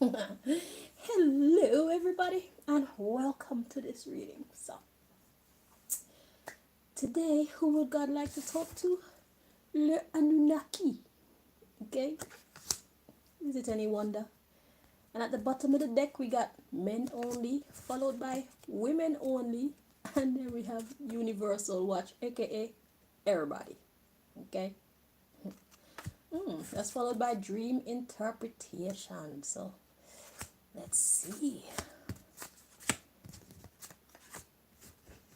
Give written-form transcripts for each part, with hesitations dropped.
Hello, everybody, and welcome to this reading. So, today, who would God like to talk to? Le Anunaki. Okay? Is it any wonder? And at the bottom of the deck, we got men only, followed by women only, and then we have Universal Watch, aka everybody. Okay? That's followed by Dream Interpretation. So, let's see.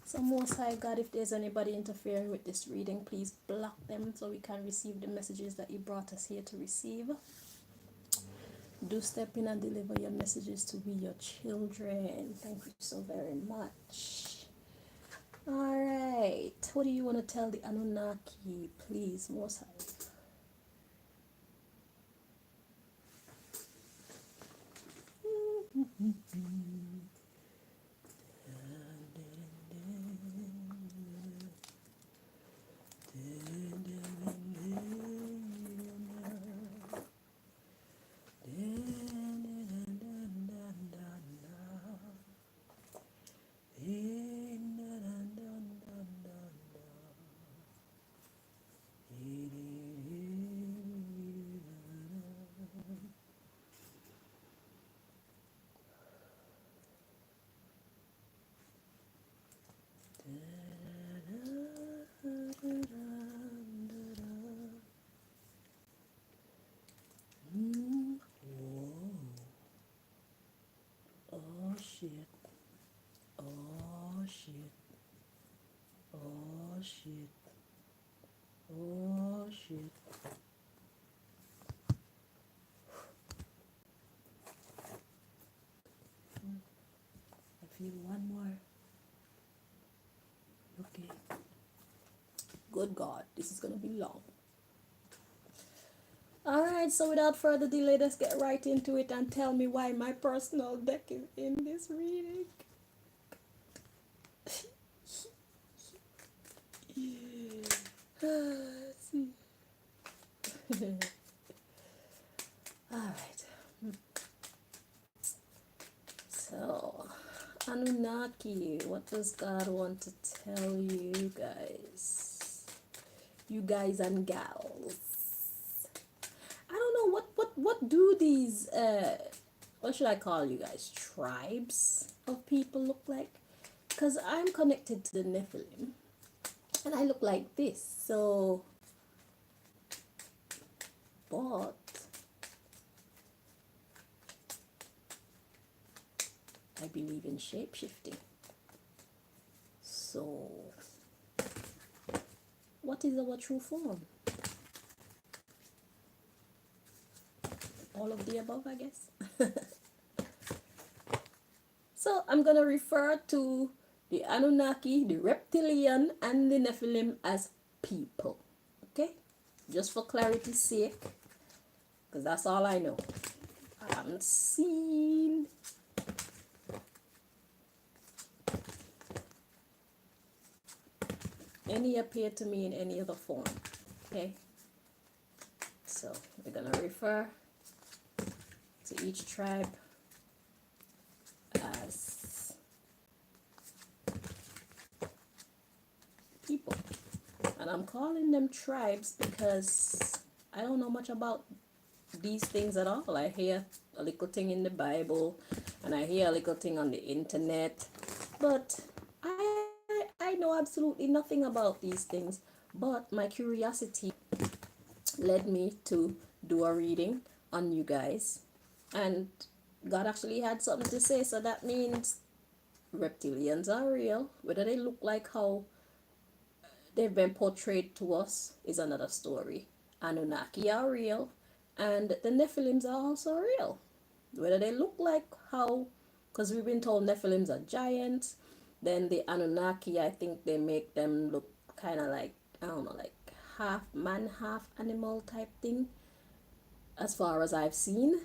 So Most High God, if there's anybody interfering with this reading, please block them so we can receive the messages that you brought us here to receive. Do step in and deliver your messages to we, your children. Thank you so very much. Alright, what do you want to tell the Anunnaki? Please, Most High. Oh shit. Oh shit. Oh shit. Oh shit. I feel one more. Okay. Good God, this is gonna be long. Alright, so without further delay, let's get right into it and tell me why my personal deck is in this reading. Let's see. Alright. So, Anunnaki, what does God want to tell you guys? You guys and gals. I don't know what do these what should I call you guys? Tribes of people look like? Because I'm connected to the Nephilim and I look like this. So but I believe in shape shifting. So what is our true form? All of the above, I guess. So I'm gonna refer to the Anunnaki, the reptilian, and the Nephilim as people. Okay? Just for clarity's sake, because that's all I know. I haven't seen any appear to me in any other form. Okay? So we're gonna refer to each tribe as people. And I'm calling them tribes because I don't know much about these things at all. I hear a little thing in the Bible and I hear a little thing on the internet, but I know absolutely nothing about these things. But my curiosity led me to do a reading on you guys, and God actually had something to say. So that means reptilians are real. Whether they look like how they've been portrayed to us is another story. Anunnaki are real, and the Nephilims are also real. Whether they look like how, because we've been told Nephilims are giants, then the Anunnaki, I think they make them look kind of like, I don't know, like half man, half animal type thing, as far as I've seen.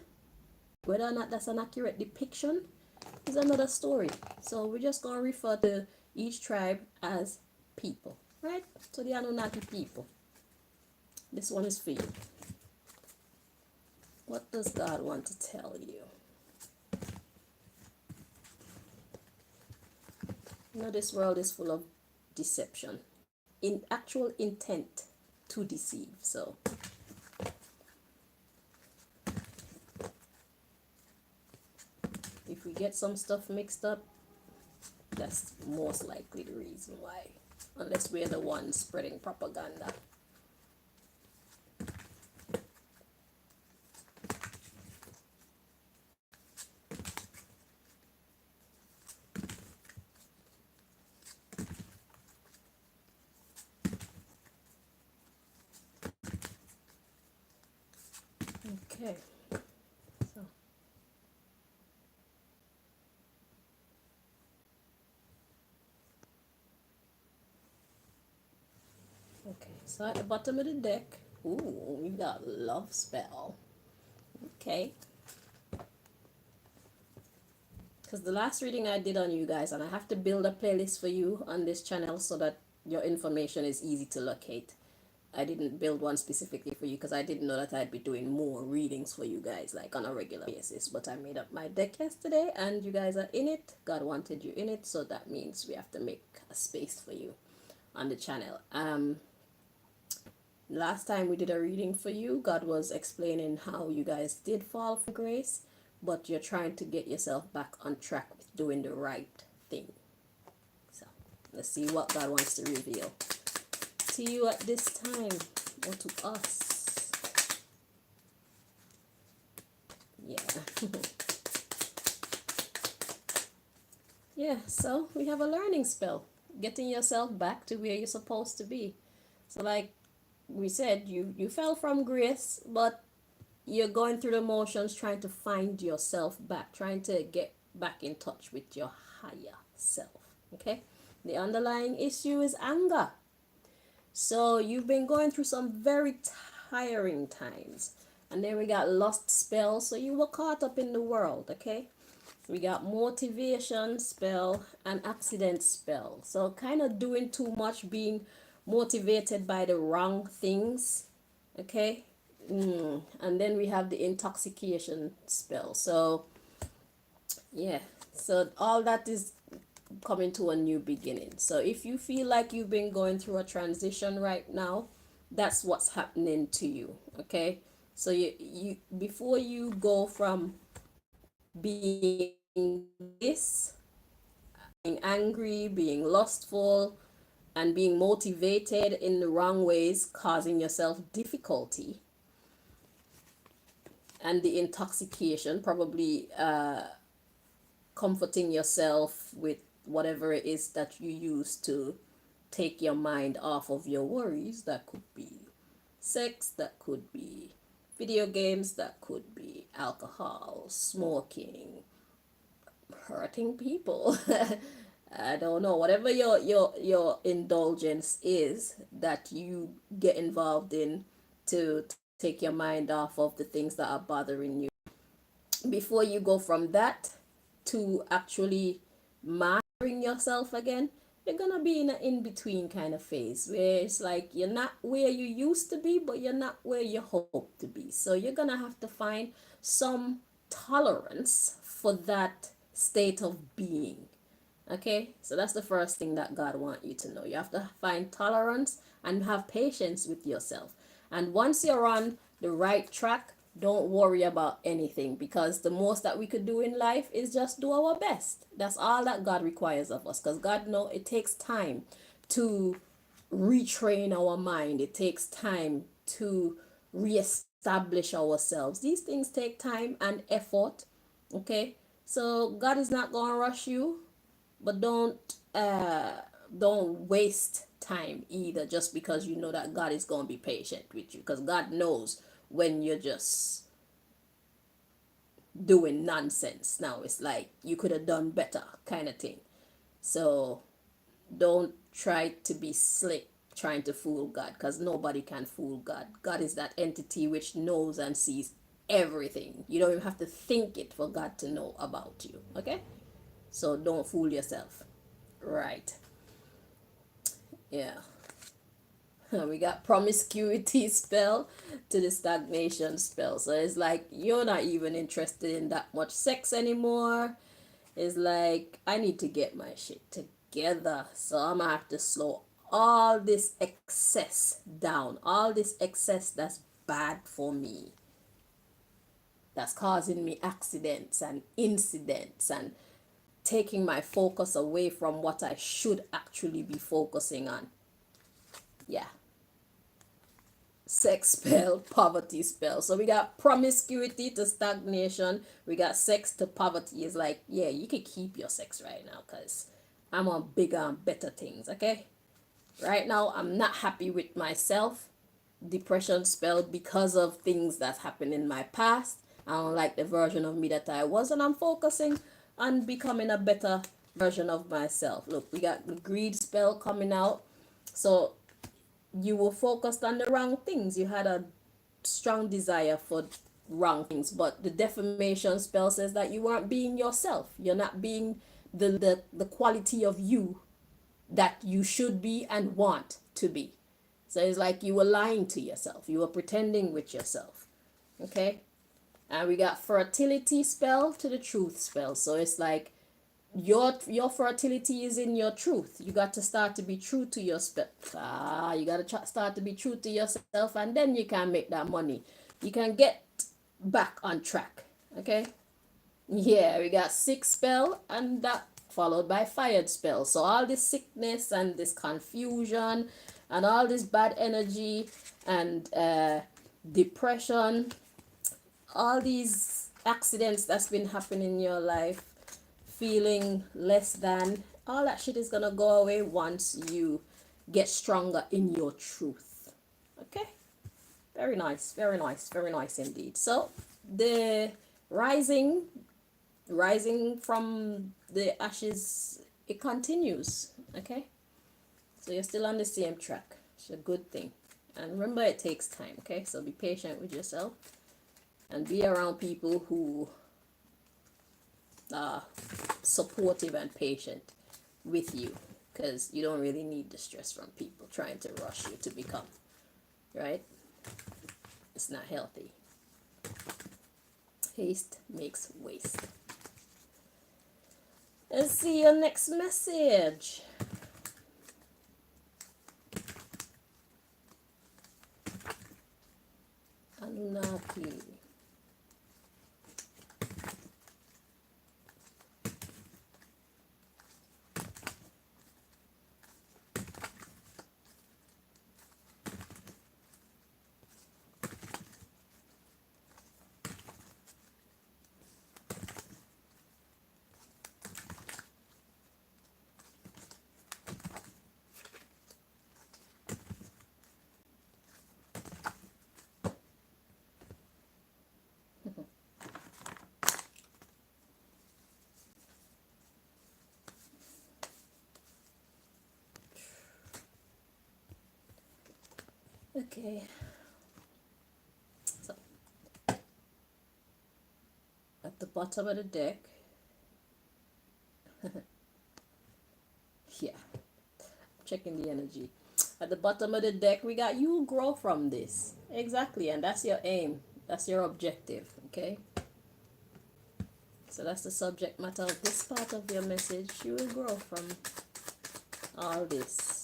Whether or not that's an accurate depiction is another story. So we're just going to refer to each tribe as people, right? So the Anunnaki people. This one is for you. What does God want to tell you? You know, this world is full of deception, in actual intent to deceive. So if we get some stuff mixed up, that's most likely the reason why, unless we're the ones spreading propaganda. Okay, so so at the bottom of the deck, ooh, we got love spell. Okay, because the last reading I did on you guys, and I have to build a playlist for you on this channel so that your information is easy to locate. I didn't build one specifically for you because I didn't know that I'd be doing more readings for you guys like on a regular basis. But I made up my deck yesterday and you guys are in it. God wanted you in it, so that means we have to make a space for you on the channel. Last time we did a reading for you, God was explaining how you guys did fall from grace, but you're trying to get yourself back on track with doing the right thing. So let's see what God wants to reveal to you at this time, or to us. Yeah. Yeah, so we have a learning spell, getting yourself back to where you're supposed to be. So like we said, you fell from grace, but you're going through the motions trying to find yourself back, trying to get back in touch with your higher self. Okay, the underlying issue is anger. So you've been going through some very tiring times. And then we got lost spell. So you were caught up in the world, okay? We got motivation spell and accident spell. So kind of doing too much, being motivated by the wrong things, okay? And then we have the intoxication spell. So yeah, so all that is coming to a new beginning. So if you feel like you've been going through a transition right now, that's what's happening to you. Okay, so you before you go from being this, being angry, being lustful, and being motivated in the wrong ways, causing yourself difficulty, and the intoxication, probably comforting yourself with whatever it is that you use to take your mind off of your worries. That could be sex, that could be video games, that could be alcohol, smoking, hurting people. I don't know, whatever your indulgence is that you get involved in to take your mind off of the things that are bothering you. Before you go from that to actually mastering yourself again, you're gonna be in an in-between kind of phase where it's like you're not where you used to be, but you're not where you hope to be. So you're gonna have to find some tolerance for that state of being. Okay, so that's the first thing that God wants you to know. You have to find tolerance and have patience with yourself. And once you're on the right track, don't worry about anything, because the most that we could do in life is just do our best. That's all that God requires of us, because God knows it takes time to retrain our mind. It takes time to reestablish ourselves. These things take time and effort. Okay, so God is not going to rush you, but don't waste time either, just because you know that God is going to be patient with you, because God knows when you're just doing nonsense. Now it's like you could have done better kind of thing. So don't try to be slick trying to fool God, because nobody can fool God. God is that entity which knows and sees everything. You don't even have to think it for God to know about you. Okay, so don't fool yourself. Right. Yeah. We got promiscuity spell to the stagnation spell. So it's like you're not even interested in that much sex anymore. It's like, I need to get my shit together. So I'm gonna have to slow all this excess down. All this excess that's bad for me. That's causing me accidents and incidents and taking my focus away from what I should actually be focusing on. Yeah. Sex spell, poverty spell. So we got promiscuity to stagnation. We got sex to poverty. Is like, yeah, you can keep your sex right now because I'm on bigger and better things, okay? Right now, I'm not happy with myself. Depression spell because of things that happened in my past. I don't like the version of me that I was, and I'm focusing on becoming a better version of myself. Look, we got the greed spell coming out. So you were focused on the wrong things. You had a strong desire for wrong things, but the defamation spell says that you aren't being yourself. You're not being the quality of you that you should be and want to be. So it's like you were lying to yourself. You were pretending with yourself. Okay? And we got fertility spell to the truth spell. So it's like your fertility is in your truth. You got to start to be true to your you got to start to be true to yourself, and then you can make that money. You can get back on track. Okay? Yeah, we got sick spell, and that followed by fired spell. So all this sickness and this confusion and all this bad energy and depression, all these accidents that's been happening in your life, feeling less than, all that shit is gonna go away once you get stronger in your truth. Okay? Very nice, very nice, very nice indeed. So the rising from the ashes, it continues. Okay, so you're still on the same track. It's a good thing, and remember, it takes time. Okay, so be patient with yourself and be around people who are supportive and patient with you, because you don't really need the stress from people trying to rush you to become right. It's not healthy. Haste makes waste. Let's see your next message. Anunaki. Okay, so at the bottom of the deck, yeah, checking the energy. At the bottom of the deck, we got you grow from this. Exactly, and that's your aim. That's your objective, okay? So that's the subject matter of this part of your message. You will grow from all this.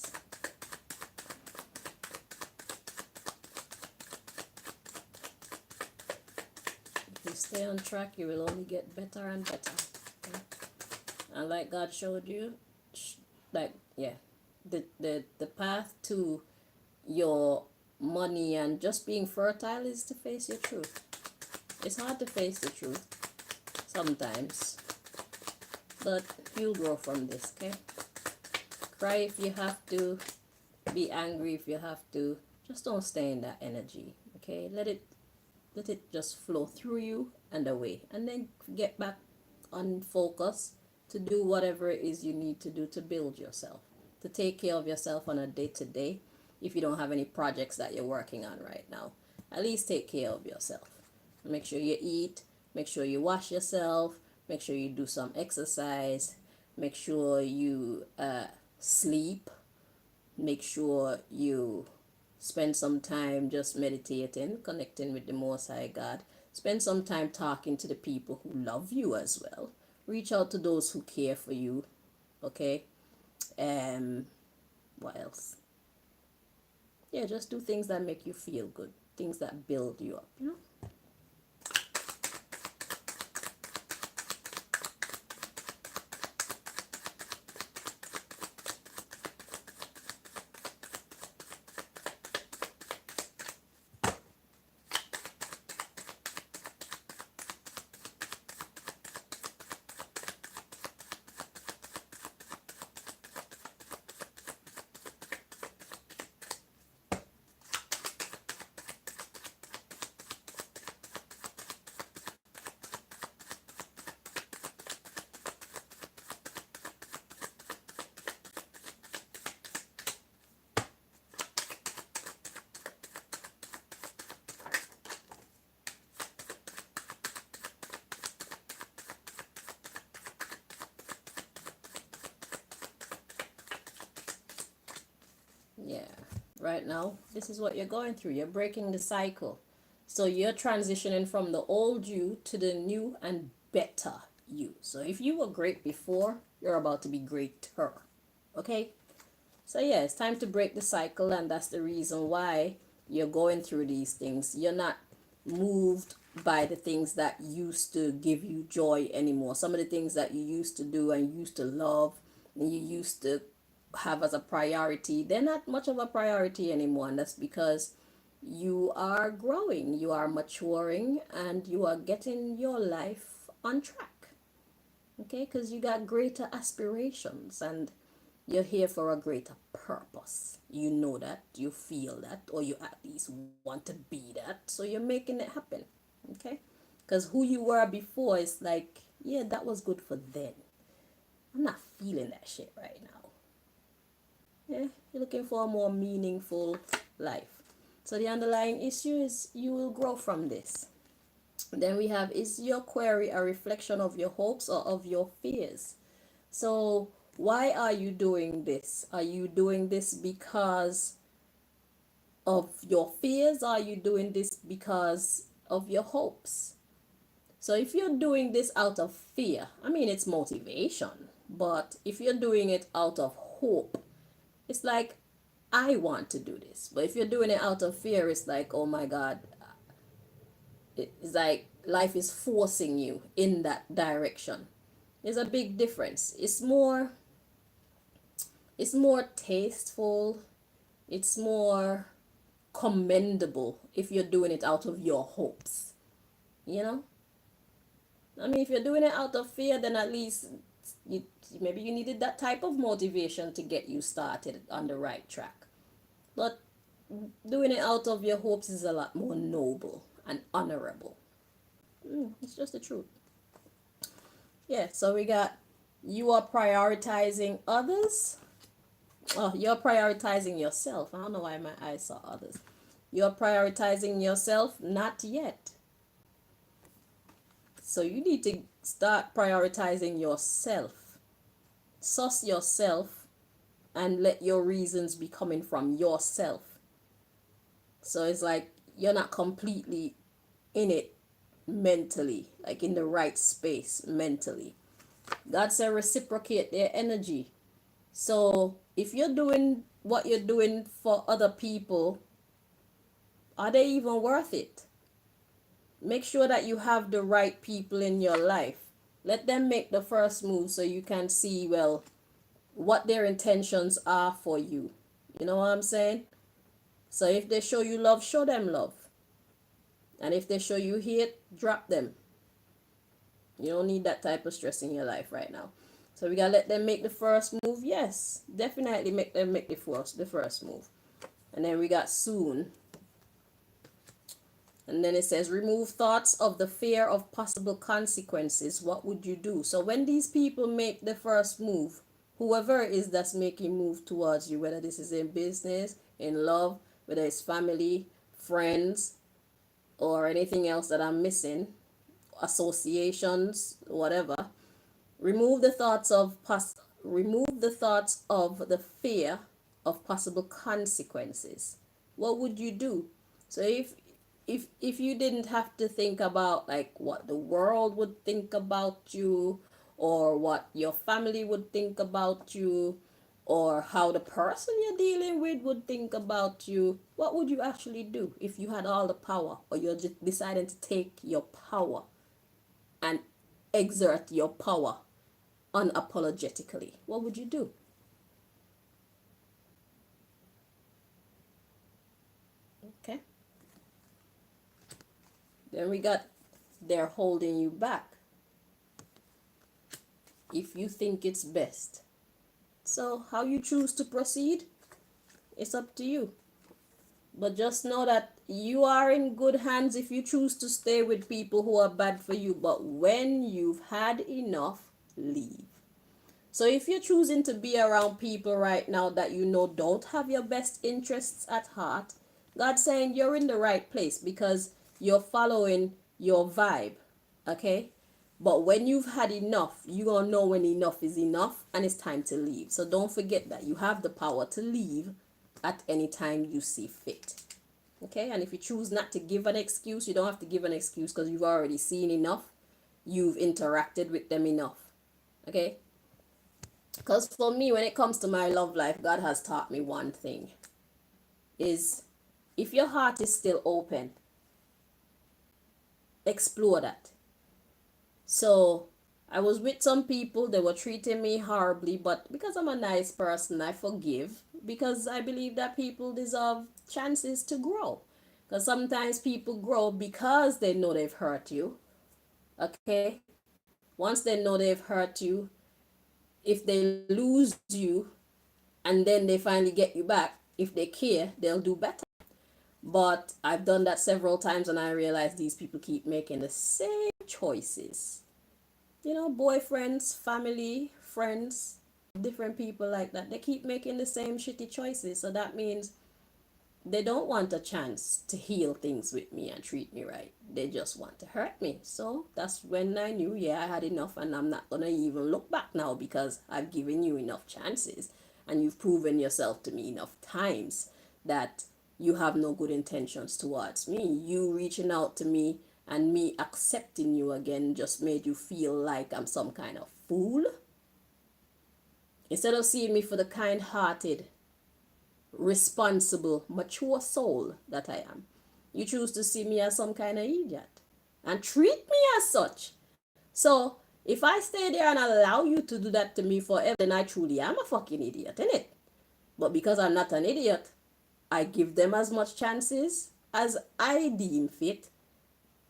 If you stay on track, you will only get better and better. Okay? And like God showed you, the path to your money and just being fertile is to face your truth. It's hard to face the truth sometimes, but you'll grow from this. Okay, cry if you have to, be angry if you have to, just don't stay in that energy. Okay, let it just flow through you and away, and then get back on focus to do whatever it is you need to do to build yourself, to take care of yourself on a day-to-day. If you don't have any projects that you're working on right now, at least take care of yourself. Make sure you eat, make sure you wash yourself, make sure you do some exercise, make sure you sleep, make sure you spend some time just meditating, connecting with the Most High God. Spend some time talking to the people who love you as well. Reach out to those who care for you, okay? Um, what else? Yeah, just do things that make you feel good, things that build you up, you know? Yeah, right now, this is what you're going through. You're breaking the cycle. So you're transitioning from the old you to the new and better you. So if you were great before, you're about to be greater. Okay? So yeah, it's time to break the cycle, and that's the reason why you're going through these things. You're not moved by the things that used to give you joy anymore. Some of the things that you used to do and used to love and you used to have as a priority, they're not much of a priority anymore. And that's because you are growing, you are maturing, and you are getting your life on track. Okay, because you got greater aspirations and you're here for a greater purpose. You know that, you feel that, or you at least want to be that. So you're making it happen. Okay? Because who you were before is like, yeah, that was good for then. I'm not feeling that shit right now. Yeah, you're looking for a more meaningful life. So the underlying issue is you will grow from this. Then we have, is your query a reflection of your hopes or of your fears? So why are you doing this? Are you doing this because of your fears? Are you doing this because of your hopes? So if you're doing this out of fear, I mean, it's motivation, but if you're doing it out of hope, it's like, I want to do this. But if you're doing it out of fear, it's like, oh my God, it's like life is forcing you in that direction. There's a big difference. It's more tasteful, it's more commendable if you're doing it out of your hopes, you know. I mean, if you're doing it out of fear, then at least you, maybe you needed that type of motivation to get you started on the right track. But doing it out of your hopes is a lot more noble and honorable. It's just the truth. Yeah, so we got, you are prioritizing others. Oh, you're prioritizing yourself. I don't know why my eyes saw others. You're prioritizing yourself, not yet. So you need to start prioritizing yourself. Suss yourself and let your reasons be coming from yourself. So it's like you're not completely in it mentally, like in the right space mentally. God said reciprocate their energy. So if you're doing what you're doing for other people, are they even worth it? Make sure that you have the right people in your life. Let them make the first move so you can see, well, what their intentions are for you. You know what I'm saying? So if they show you love, show them love. And if they show you hate, drop them. You don't need that type of stress in your life right now. So we gotta let them make the first move. Yes, definitely make them make the first move. And then we got soon. And then it says, remove thoughts of the fear of possible consequences. What would you do? So when these people make the first move, whoever it is that's making move towards you, whether this is in business, in love, whether it's family, friends, or anything else that I'm missing, associations, whatever, remove the thoughts of the fear of possible consequences. What would you do? So if you didn't have to think about like what the world would think about you or what your family would think about you, or how the person you're dealing with would think about you, what would you actually do if you had all the power, or you're just deciding to take your power and exert your power unapologetically? What would you do? Okay. Then we got, they're holding you back if you think it's best. So how you choose to proceed, it's up to you. But just know that you are in good hands if you choose to stay with people who are bad for you. But when you've had enough, leave. So if you're choosing to be around people right now that you know don't have your best interests at heart, God's saying you're in the right place because you're following your vibe. Okay? But when you've had enough, you're going to know when enough is enough and it's time to leave. So don't forget that you have the power to leave at any time you see fit. Okay? And if you choose not to give an excuse, you don't have to give an excuse because you've already seen enough. You've interacted with them enough. Okay? Because for me, when it comes to my love life, God has taught me one thing. Is if your heart is still open, explore that. So I was with some people, they were treating me horribly, but because I'm a nice person, I forgive because I believe that people deserve chances to grow. Because sometimes people grow because they know they've hurt you. Okay? Once they know they've hurt you, if they lose you and then they finally get you back, if they care, they'll do better. But I've done that several times and I realize these people keep making the same choices. You know, boyfriends, family, friends, different people like that. They keep making the same shitty choices. So that means they don't want a chance to heal things with me and treat me right. They just want to hurt me. So that's when I knew, yeah, I had enough and I'm not going to even look back now because I've given you enough chances and you've proven yourself to me enough times that you have no good intentions towards me. You reaching out to me and me accepting you again just made you feel like I'm some kind of fool. Instead of seeing me for the kind-hearted, responsible, mature soul that I am, you choose to see me as some kind of idiot and treat me as such. So if I stay there and allow you to do that to me forever, then I truly am a fucking idiot, innit? But because I'm not an idiot, I give them as much chances as I deem fit.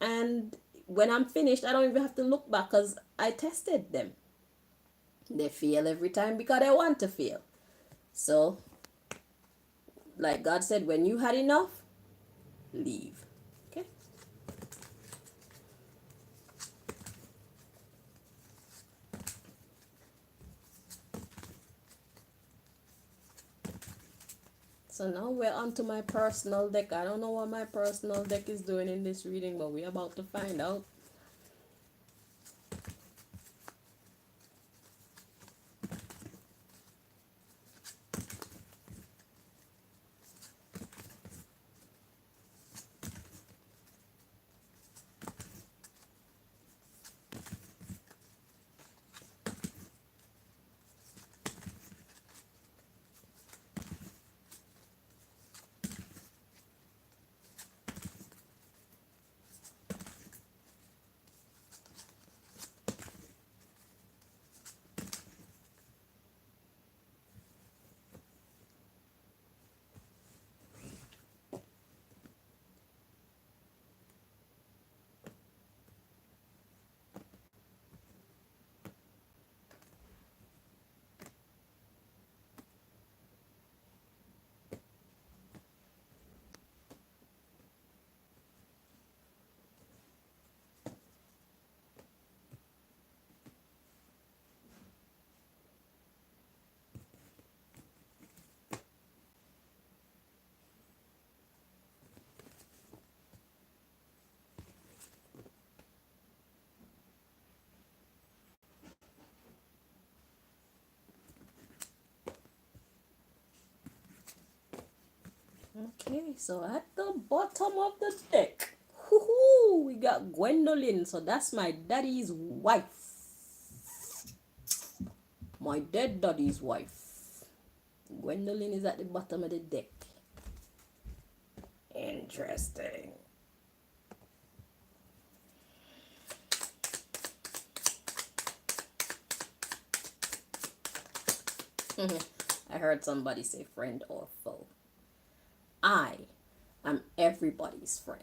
And when I'm finished, I don't even have to look back because I tested them. They fail every time because they want to fail. So like God said, when you had enough, leave. Okay? So now we're on to my personal deck. I don't know what my personal deck is doing in this reading, but we're about to find out. Okay, so at the bottom of the deck, we got Gwendolyn. So that's my daddy's wife. My dead daddy's wife. Gwendolyn is at the bottom of the deck. Interesting. I heard somebody say friend or foe. I am everybody's friend.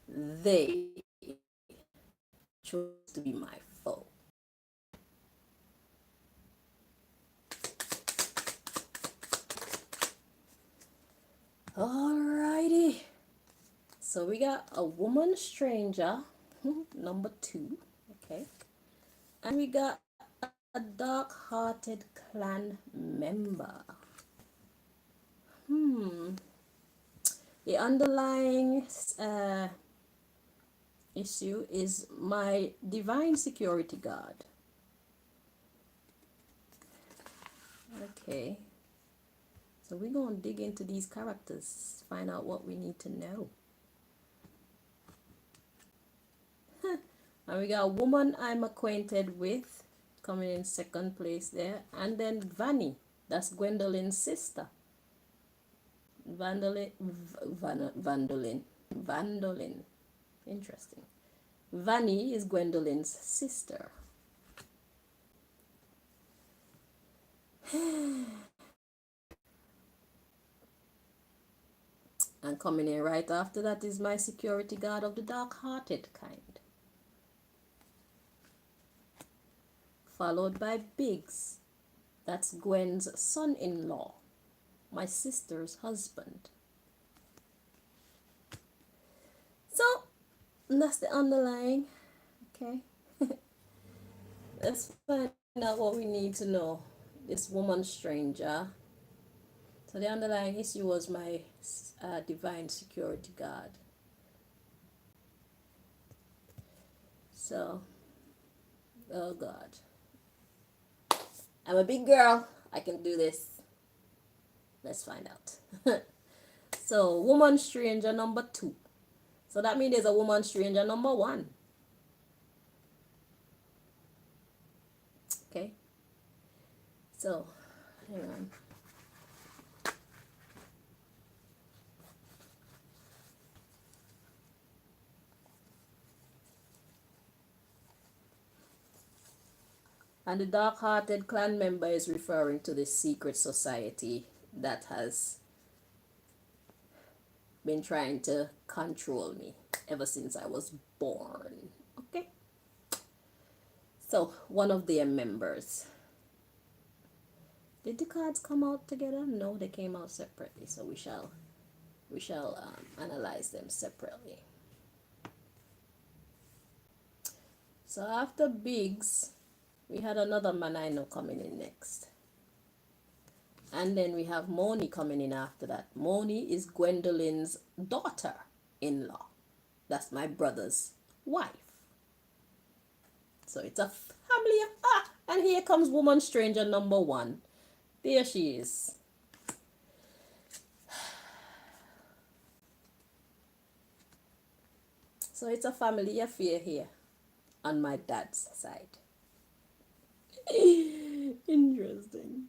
They chose to be my foe. Alrighty. So we got a woman stranger, number 2. Okay. And we got a dark-hearted clan member. The underlying issue is my divine security guard. Okay. So we're going to dig into these characters, find out what we need to know. And we got a woman I'm acquainted with, coming in second place there. And then Vanny, that's Gwendolyn's sister. Vandolin. Interesting. Vanny is Gwendolyn's sister. And coming in right after that is my security guard of the dark-hearted kind. Followed by Biggs. That's Gwen's son-in-law, my sister's husband. So, that's the underlying. Okay. Let's find out what we need to know. This woman stranger. So the underlying issue was my divine security guard. So, oh God. I'm a big girl. I can do this. Let's find out. So, woman stranger number 2. So that means there's a woman stranger number 1. Okay. So, hang on. And the dark-hearted clan member is referring to this secret society that has been trying to control me ever since I was born. Okay? So, one of their members. Did the cards come out together? No, they came out separately. So we shall analyze them separately. So after Biggs, we had another man I know coming in next. And then we have Moni coming in after that. Moni is Gwendolyn's daughter-in-law. That's my brother's wife. So it's a family of... and here comes woman stranger number 1. There she is. So it's a family affair here on my dad's side. Interesting.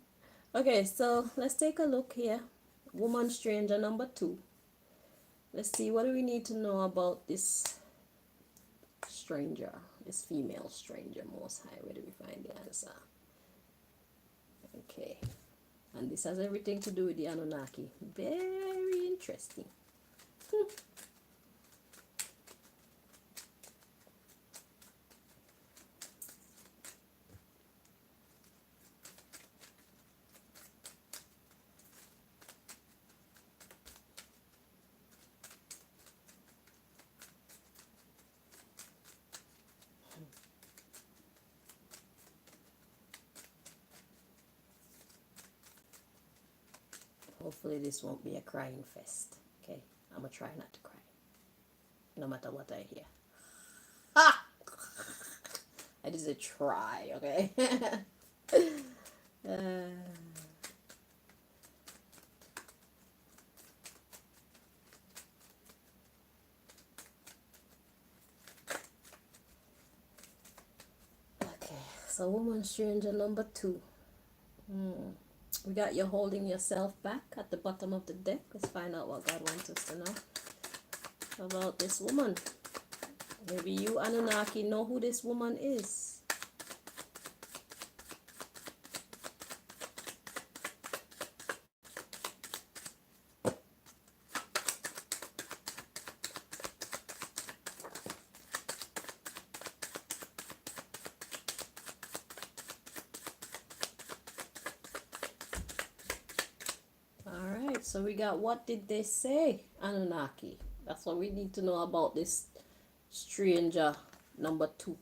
Okay, so let's take a look here. Woman stranger number 2. Let's see, what do we need to know about this stranger, this female stranger, Most High? Where do we find the answer? Okay. And this has everything to do with the Anunaki. Very interesting. Hopefully this won't be a crying fest. Okay, I'm gonna try not to cry, no matter what I hear. Ah! I just a try, okay? Okay, so woman stranger number 2. We got you holding yourself back at the bottom of the deck. Let's find out what God wants us to know about this woman. Maybe you, Anunaki, know who this woman is. Alright, so we got what did they say, Anunaki? That's what we need to know about this stranger number 2.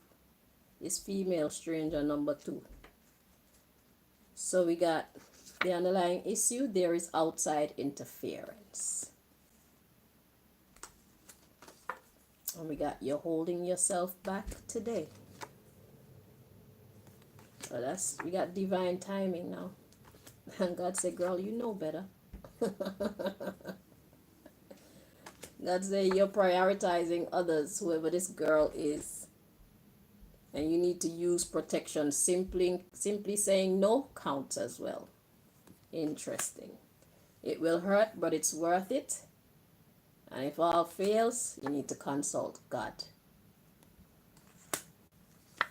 This female stranger number 2. So we got the underlying issue. There is outside interference. And we got you're holding yourself back today. So that's, we got divine timing now. And God said, girl, you know better. God said you're prioritizing others, whoever this girl is. And you need to use protection. Simply saying no counts as well. Interesting. It will hurt, but it's worth it. And if all fails, you need to consult God.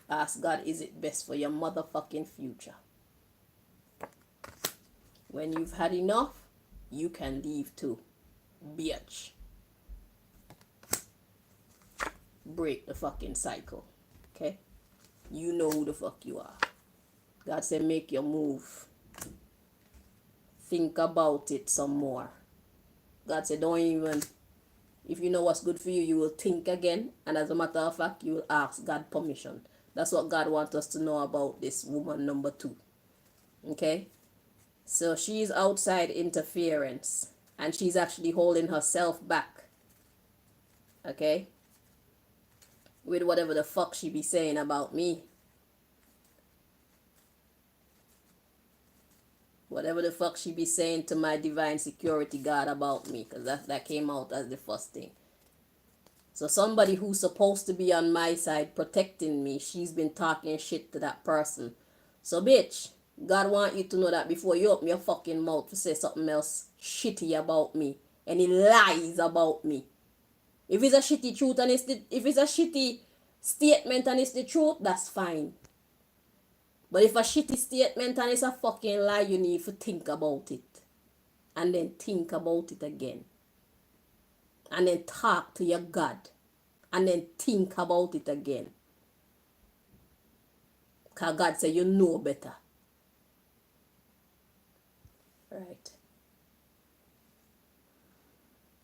Ask God, is it best for your motherfucking future? When you've had enough, you can leave too. Bitch. Break the fucking cycle. Okay? You know who the fuck you are. God said make your move. Think about it some more. God said don't even, if you know what's good for you, you will think again. And as a matter of fact, you will ask God permission. That's what God wants us to know about this woman number 2. Okay? So she's outside interference. And she's actually holding herself back. Okay? With whatever the fuck she be saying about me. Whatever the fuck she be saying to my divine security God about me. Because that came out as the first thing. So somebody who's supposed to be on my side protecting me, she's been talking shit to that person. So bitch, God want you to know that before you open your fucking mouth to say something else shitty about me. Any lies about me. If it's a shitty truth and if it's a shitty statement and it's the truth, that's fine. But if a shitty statement and it's a fucking lie, you need to think about it. And then think about it again. And then talk to your God. And then think about it again. Because God said you know better. Right.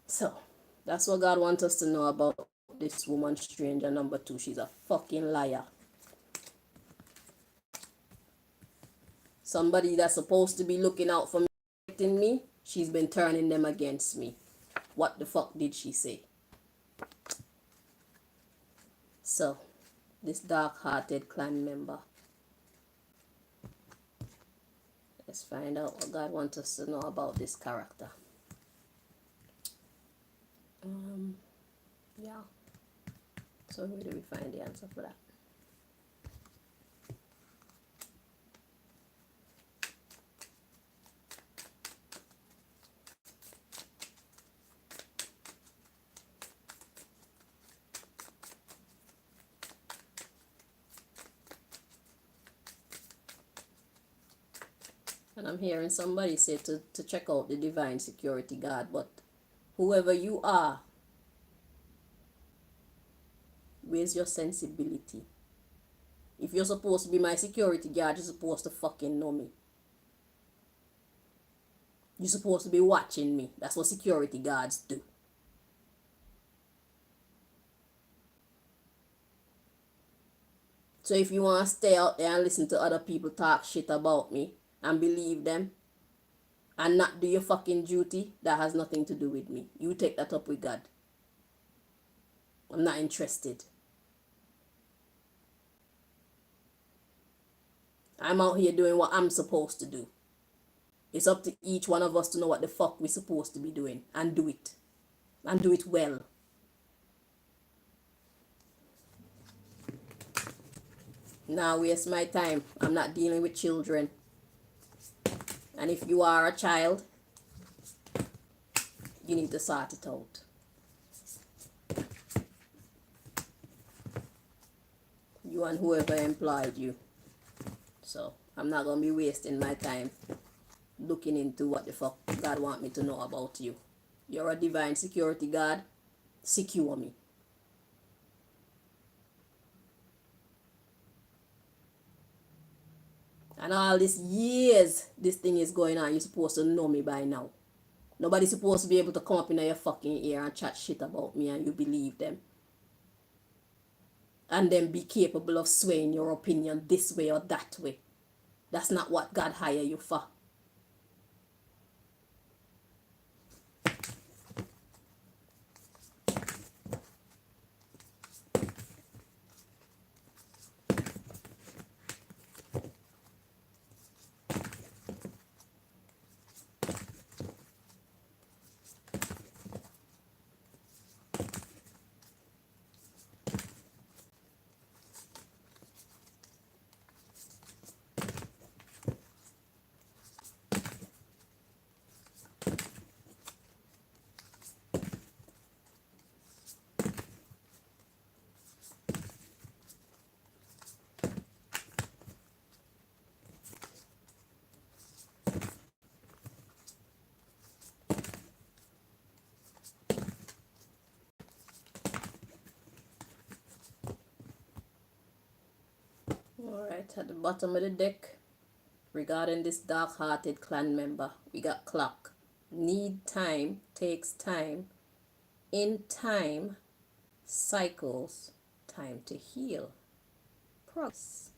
So, that's what God wants us to know about this woman stranger number 2. She's a fucking liar. Somebody that's supposed to be looking out for me, protecting me, she's been turning them against me. What the fuck did she say? So, this dark-hearted clan member. Let's find out what God wants us to know about this character. Yeah. So where do we find the answer for that? And I'm hearing somebody say to check out the divine security guard, but whoever you are, where's your sensibility? If you're supposed to be my security guard, you're supposed to fucking know me. You're supposed to be watching me. That's what security guards do. So if you want to stay out there and listen to other people talk shit about me and believe them and not do your fucking duty, that has nothing to do with me. You take that up with God. I'm not interested. I'm out here doing what I'm supposed to do. It's up to each one of us to know what the fuck we're supposed to be doing and do it. And do it well. Now waste my time. I'm not dealing with children. And if you are a child, you need to sort it out. You and whoever employed you. So I'm not going to be wasting my time looking into what the fuck God want me to know about you. You're a divine security God. Secure me. And all these years this thing is going on, you're supposed to know me by now. Nobody's supposed to be able to come up in your fucking ear and chat shit about me and you believe them. And then be capable of swaying your opinion this way or that way. That's not what God hired you for. Alright, at the bottom of the deck, regarding this dark-hearted clan member, we got clock. Need time, takes time. In time, cycles, time to heal. Progress.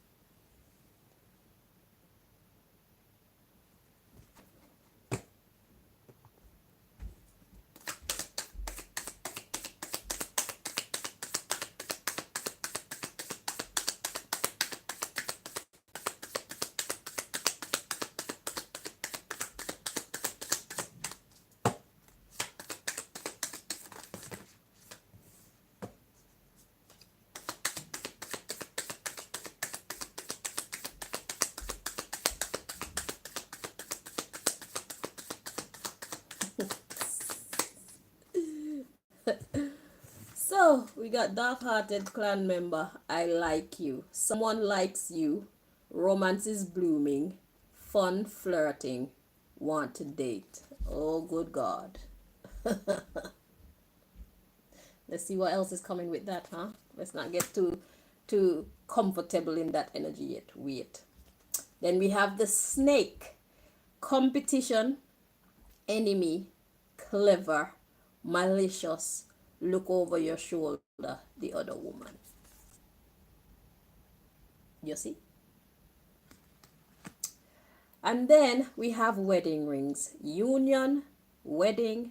So, we got dark-hearted clan member. I like you. Someone likes you. Romance is blooming. Fun flirting. Want to date. Oh, good God. Let's see what else is coming with that, huh? Let's not get too comfortable in that energy yet. Wait. Then we have the snake. Competition. Enemy. Clever. Malicious. Look over your shoulder, the other woman. You see? And then we have wedding rings. Union, wedding,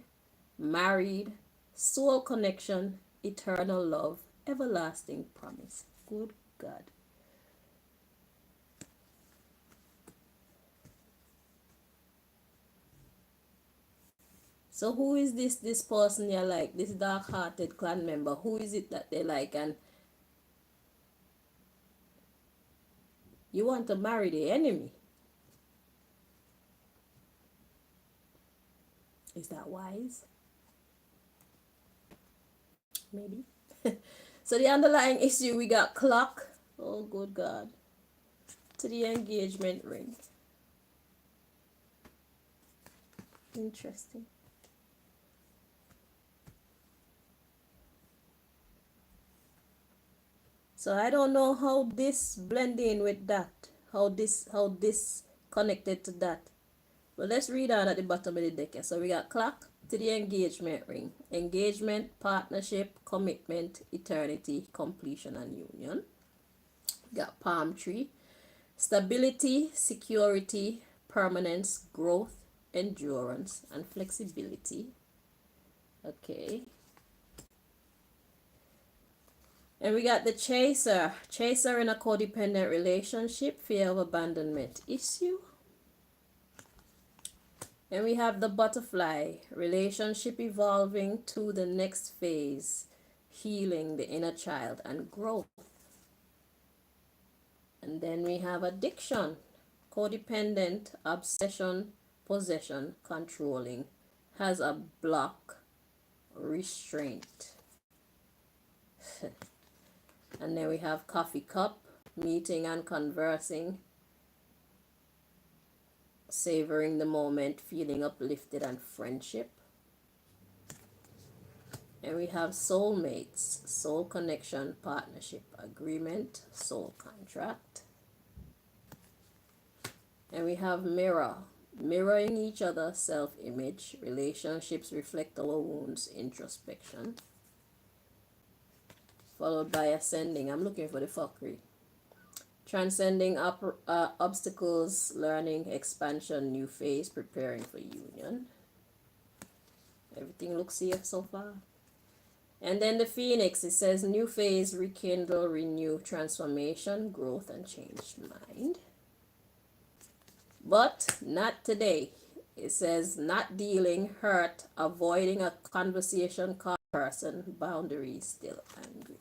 married, soul connection, eternal love, everlasting promise. Good God. So who is this person you like? This dark-hearted clan member. Who is it that they like? And you want to marry the enemy. Is that wise? Maybe. So the underlying issue, we got clock. Oh, good God. To the engagement ring. Interesting. So I don't know how this blend in with that. How this connected to that. But let's read on at the bottom of the deck. So we got clock to the engagement ring. Engagement, partnership, commitment, eternity, completion, and union. We got palm tree. Stability, security, permanence, growth, endurance, and flexibility. Okay. And we got the chaser. Chaser in a codependent relationship, fear of abandonment issue. And we have the butterfly. Relationship evolving to the next phase. Healing the inner child and growth. And then we have addiction. Codependent, obsession, possession, controlling, has a block, restraint. And then we have coffee cup, meeting and conversing, savoring the moment, feeling uplifted, and friendship. And we have soulmates, soul connection, partnership, agreement, soul contract. And we have mirror, mirroring each other, self-image, relationships reflect our wounds, introspection. Followed by ascending, I'm looking for the fuckery. Transcending obstacles, learning, expansion, new phase, preparing for union. Everything looks safe so far. And then the Phoenix, it says new phase, rekindle, renew, transformation, growth, and changed mind. But not today. It says not dealing, hurt, avoiding a conversation, person, boundaries, still angry.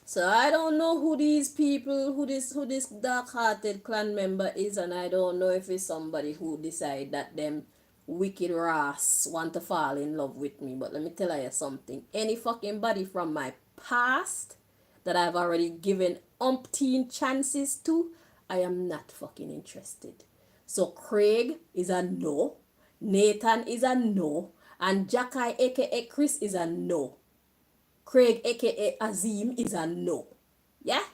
So I don't know who these people, who this dark-hearted clan member is, and I don't know if it's somebody who decide that them wicked ras want to fall in love with me. But let me tell you something. Any fucking body from my past that I've already given umpteen chances to, I am not fucking interested. So Craig is a no, Nathan is a no, and Jacky aka Chris is a no. Craig aka Azim is a no. Yeah?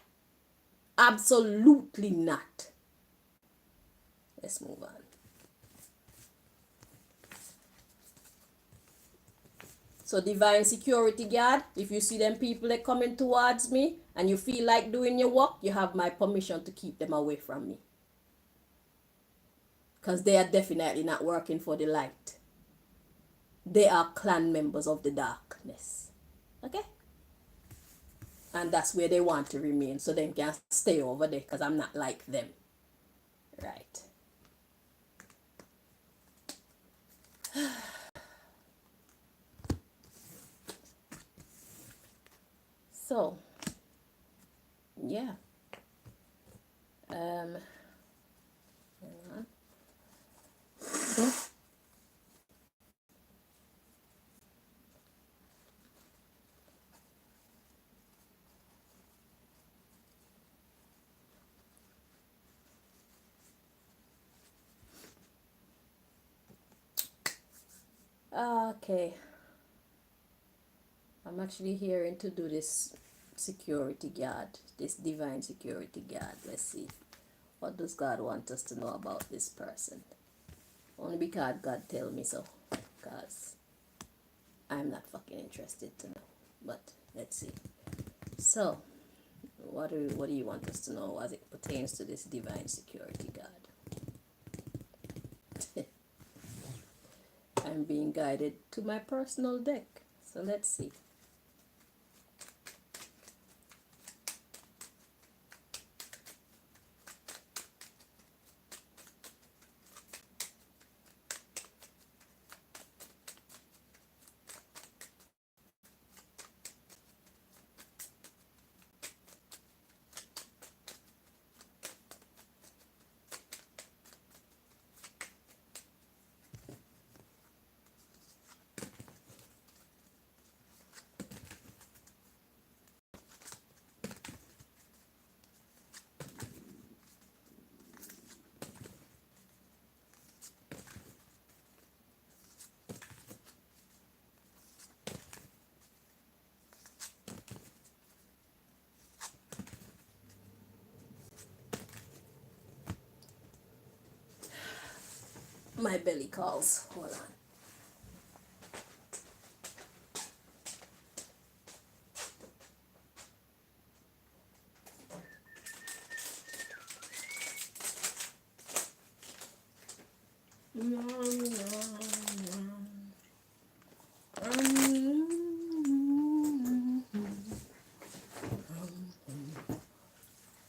Absolutely not. Let's move on. So divine security guard, if you see them people that coming towards me and you feel like doing your work, you have my permission to keep them away from me. Because they are definitely not working for the light. They are clan members of the darkness. Okay? And that's where they want to remain. So they can stay over there because I'm not like them. Right. So, yeah. Hang on. Okay. I'm actually hearing to do this security guard, this divine security guard. Let's see. What does God want us to know about this person? Only because God tell me so. Because I'm not fucking interested to know. But let's see. So, what do you want us to know as it pertains to this divine security guard? I'm being guided to my personal deck. So let's see. My belly calls. Hold on.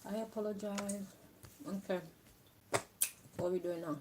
I apologize. Okay. What are we doing now?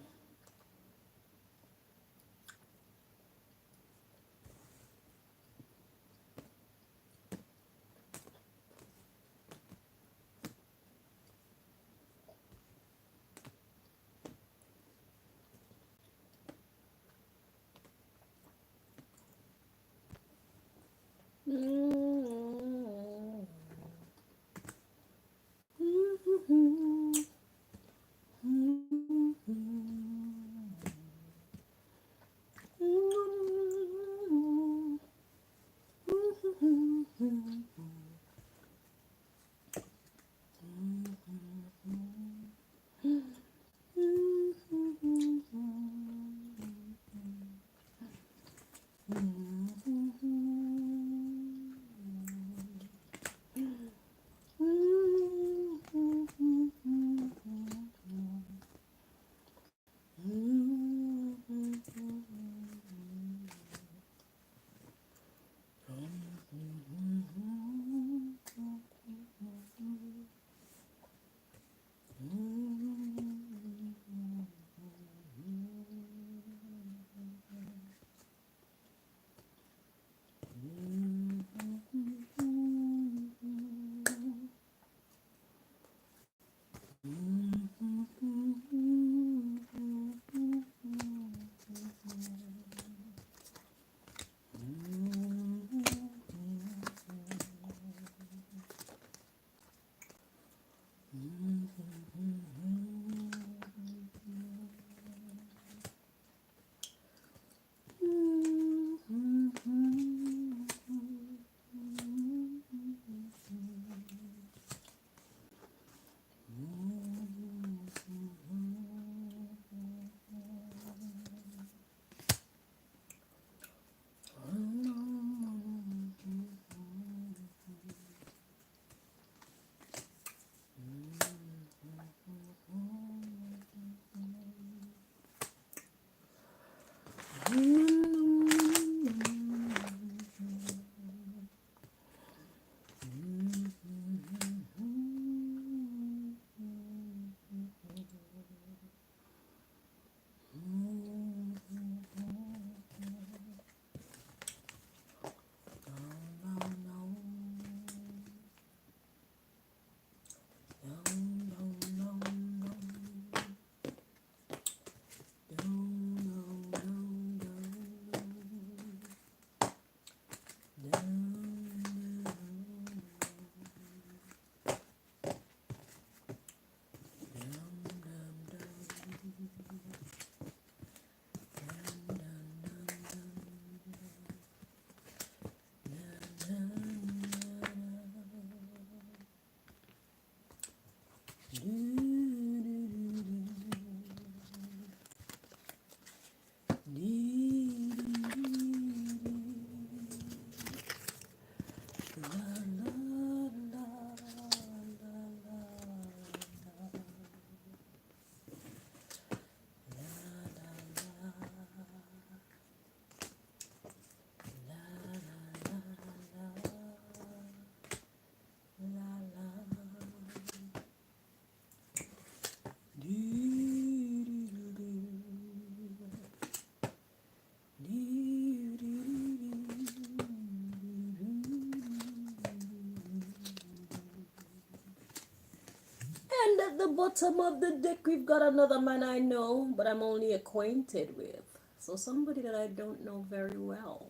And at the bottom of the deck, we've got another man I know, but I'm only acquainted with. So somebody that I don't know very well.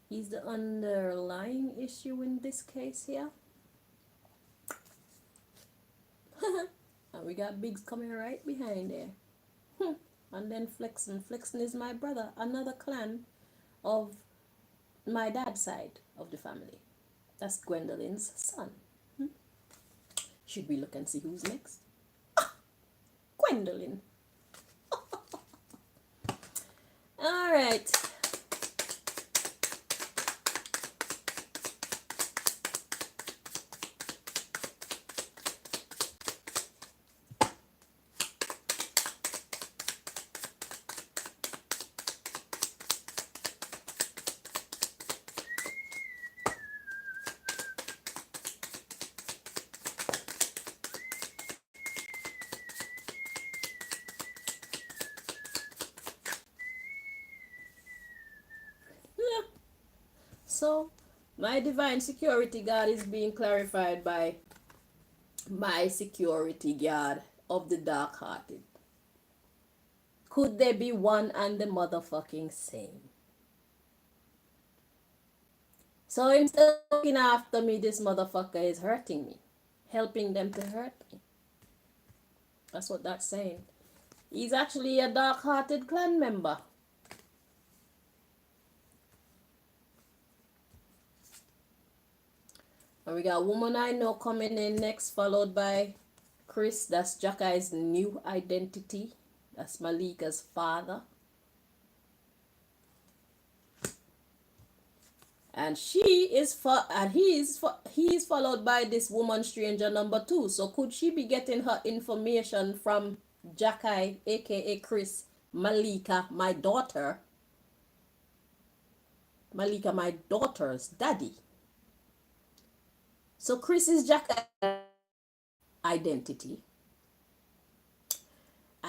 He's the underlying issue in this case here. And we got Biggs coming right behind there. And then Flexen. Flexen is my brother, another clan of my dad's side of the family. That's Gwendolyn's son. Should we look and see who's next? Gwendolyn. All right. Yeah. So, my divine security guard is being clarified by my security guard of the dark hearted. Could they be one and the motherfucking same? So instead of looking after me, this motherfucker is hurting me. Helping them to hurt me. That's what that's saying. He's actually a dark hearted clan member. And we got Woman I Know coming in next, followed by Chris. That's Jakai's new identity. That's Malika's father. And he's followed by this woman stranger number 2. So could she be getting her information from Jakai, aka Chris, Malika, my daughter? Malika, my daughter's daddy. So Chris is Jakai's identity.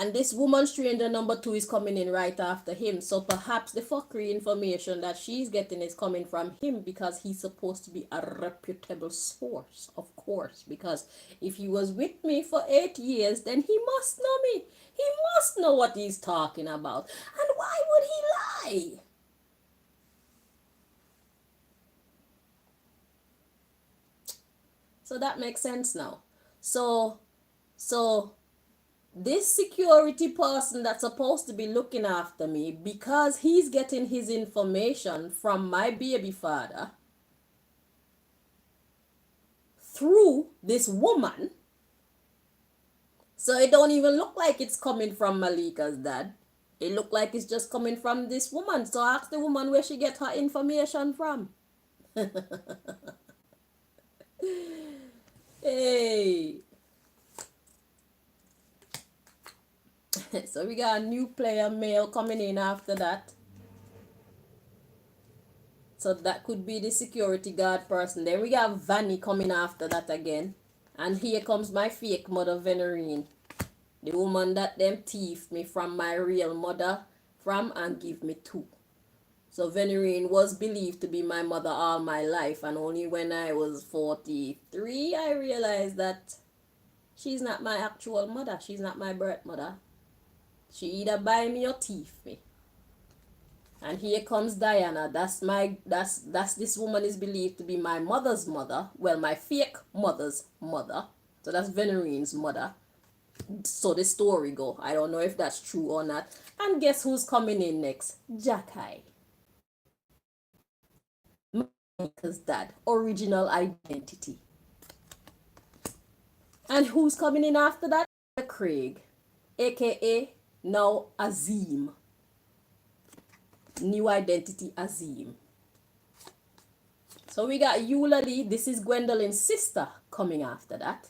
And this woman stranger number 2 is coming in right after him. So perhaps the fuckery information that she's getting is coming from him because he's supposed to be a reputable source, of course. Because if he was with me for 8 years, then he must know me. He must know what he's talking about. And why would he lie? So that makes sense now. So this security person that's supposed to be looking after me, because he's getting his information from my baby father through this woman, so it don't even look like it's coming from Malika's dad. It look like it's just coming from this woman. So I asked the woman where she get her information from. Hey. So we got a new player male coming in after that. So that could be the security guard person. Then we got Vanny coming after that again. And here comes my fake mother, Venerine. The woman that them thief me from my real mother from and give me two. So Venerine was believed to be my mother all my life. And only when I was 43, I realized that she's not my actual mother. She's not my birth mother. She either buy me or thief me. And here comes Diana. That's this woman is believed to be my mother's mother. Well, my fake mother's mother. So that's Venerine's mother. So the story go. I don't know if that's true or not. And guess who's coming in next? Jackay. Malika's dad. Original identity. And who's coming in after that? Craig. AKA now Azim. New identity Azim. So we got Eulalie. This is Gwendolyn's sister coming after that.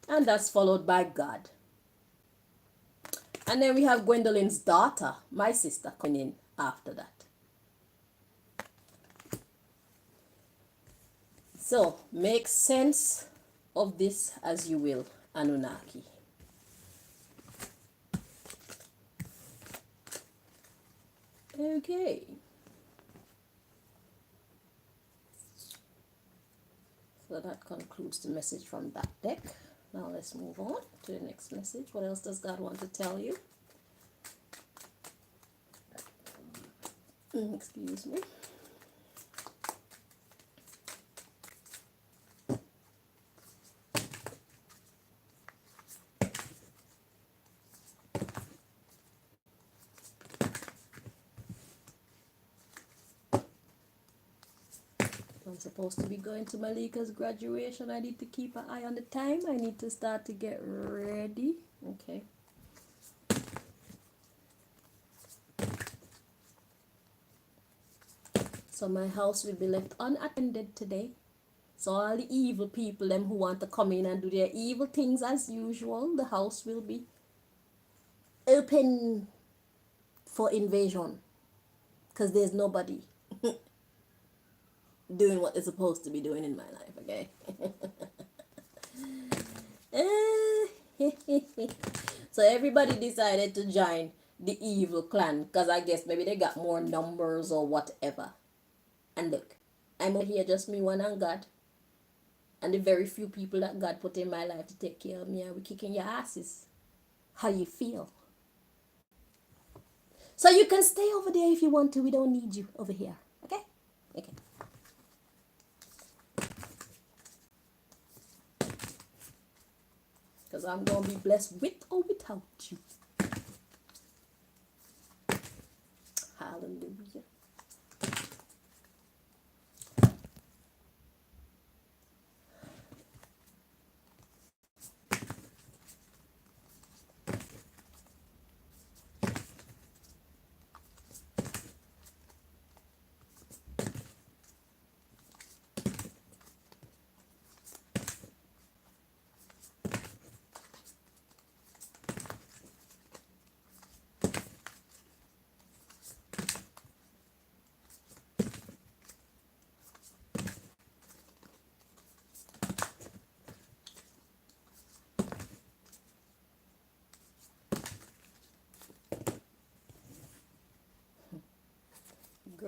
And that's followed by God. And then we have Gwendolyn's daughter, my sister, coming in after that. So make sense of this as you will, Anunaki. Okay. So that concludes the message from that deck. Now let's move on to the next message. What else does God want to tell you? Excuse me. I'm supposed to be going to Malika's graduation. I need to keep an eye on the time. I need to start to get ready. Okay. So my house will be left unattended today. So all the evil people, them who want to come in and do their evil things as usual, the house will be open for invasion. Because there's nobody doing what they're supposed to be doing in my life, okay? So everybody decided to join the evil clan because I guess maybe they got more numbers or whatever. And look, I'm over here just me, one, and God. And the very few people that God put in my life to take care of me, and we kicking your asses. How you feel? So you can stay over there if you want to. We don't need you over here, okay? Okay. Because I'm going to be blessed with or without you. Hallelujah.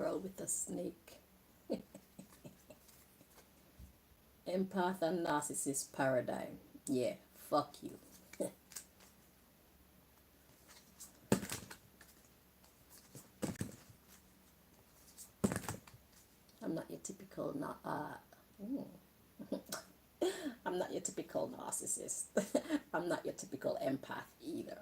girl with a snake. Empath and narcissist paradigm. Yeah, fuck you. I'm not your typical I'm not your typical narcissist. I'm not your typical empath either.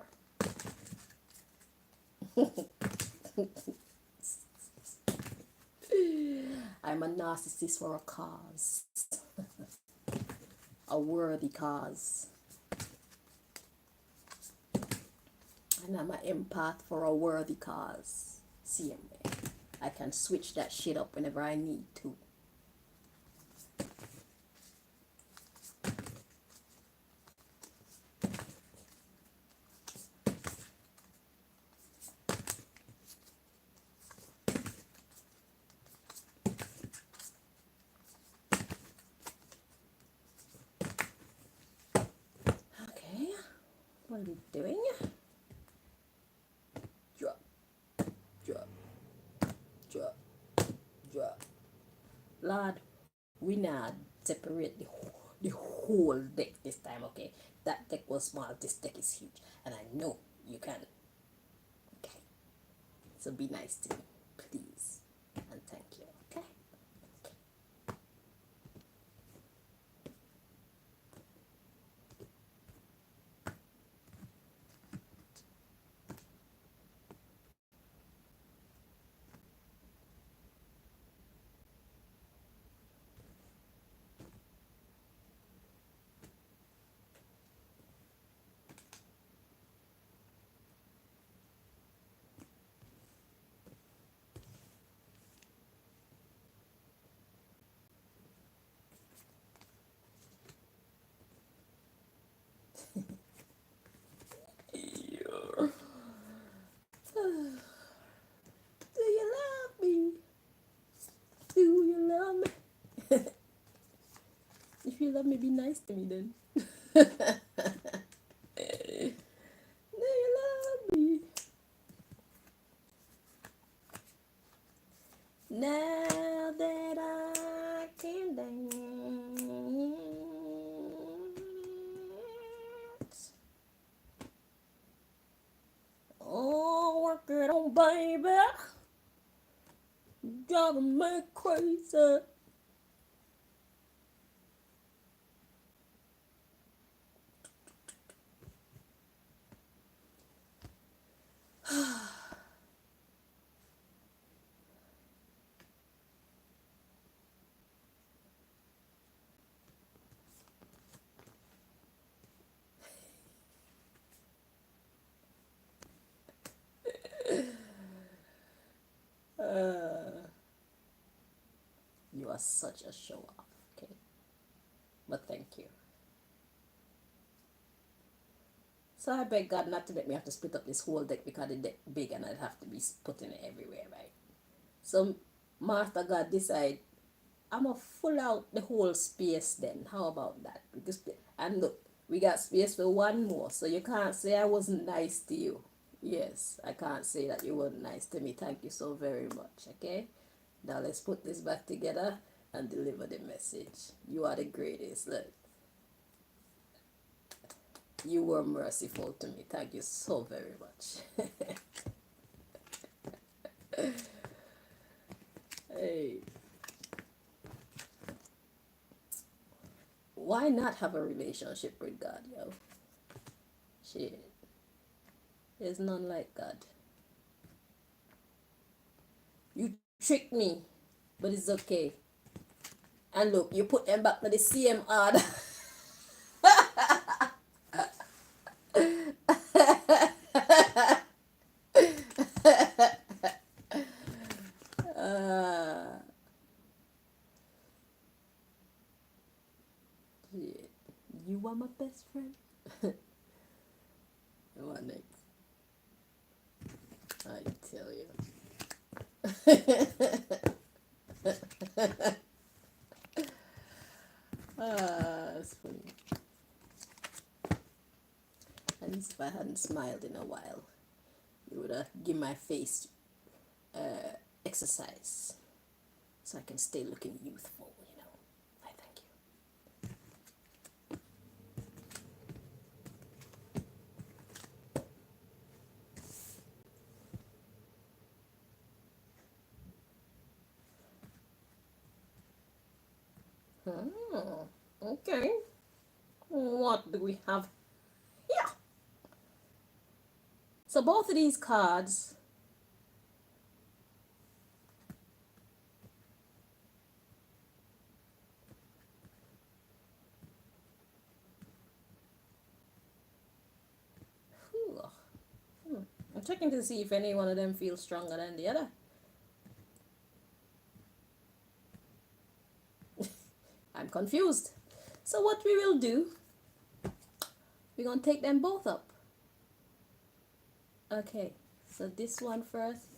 I'm a narcissist for a cause. A worthy cause. And I'm an empath for a worthy cause. Same way. I can switch that shit up whenever I need to. Okay, what are we doing? Drop, drop, drop, drop. Lord, we not separate the whole deck this time, okay? That deck was small, this deck is huge. And I know you can. Okay. So be nice to me, please. And thank you, okay? Do you love me? Do you love me? If you love me, be nice to me then. Do you love me? Now that I can dance. Oh, work it on, baby. Driving me crazy. You are such a show off, okay? But thank you. So I beg God not to let me have to split up this whole deck because the deck big and I'd have to be putting it everywhere, right? So Master God decide I'm gonna full out the whole space then. How about that? Because and look, we got space for one more, so you can't say I wasn't nice to you. Yes, I can't say that you weren't nice to me. Thank you so very much. Okay, now let's put this back together and deliver the message. You are the greatest. Look, you were merciful to me. Thank you so very much. Hey, why not have a relationship with God, yo? Shit. There's none like God. You tricked me, but it's okay. And look, you put them back to the same order. Shit. You are my best friend. What next? I tell you. That's funny. At least if I hadn't smiled in a while, you would have given my face exercise so I can stay looking youthful, you know. I thank you. Okay. What do we have here? So both of these cards I'm checking to see if any one of them feels stronger than the other. I'm confused. So what we will do, we're going to take them both up. Okay, so this one first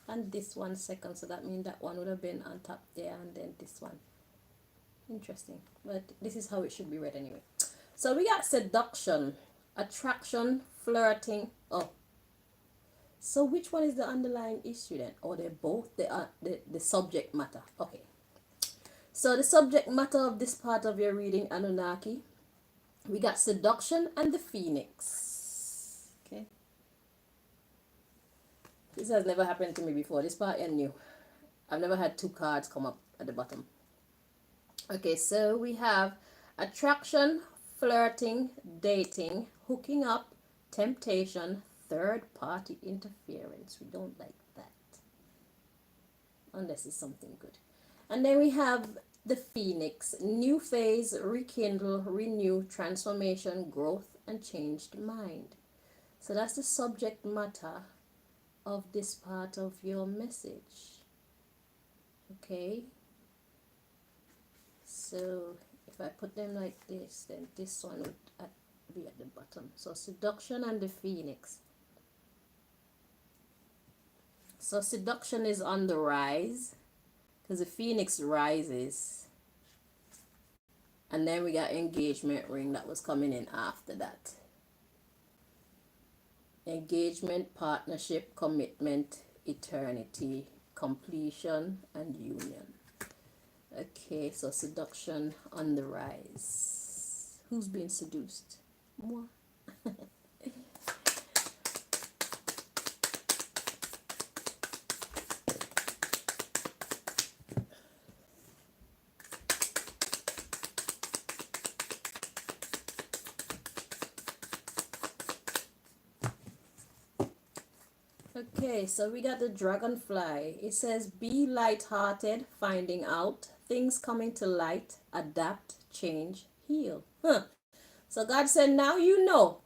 and this one second. So that means that one would have been on top there and then this one. Interesting. But this is how it should be read anyway. So we got seduction, attraction, flirting. Oh. So which one is the underlying issue then? Or they're both the subject matter. Okay. So the subject matter of this part of your reading, Anunaki, we got seduction and the phoenix. Okay. This has never happened to me before. This part is new. I've never had two cards come up at the bottom. Okay, so we have attraction, flirting, dating, hooking up, temptation, third party interference. We don't like that. Unless it's something good. And then we have the phoenix, new phase, rekindle, renew, transformation, growth, and changed mind. So that's the subject matter of this part of your message. Okay. So if I put them like this, then this one would be at the bottom. So seduction and the phoenix. So seduction is on the rise because the phoenix rises. And then we got engagement ring that was coming in after that. Engagement, partnership, commitment, eternity, completion, and union. Okay, so seduction on the rise. Who's being seduced? Moi. Okay, so we got the dragonfly. It says, be light-hearted, finding out, things coming to light, adapt, change, heal. So God said, now you know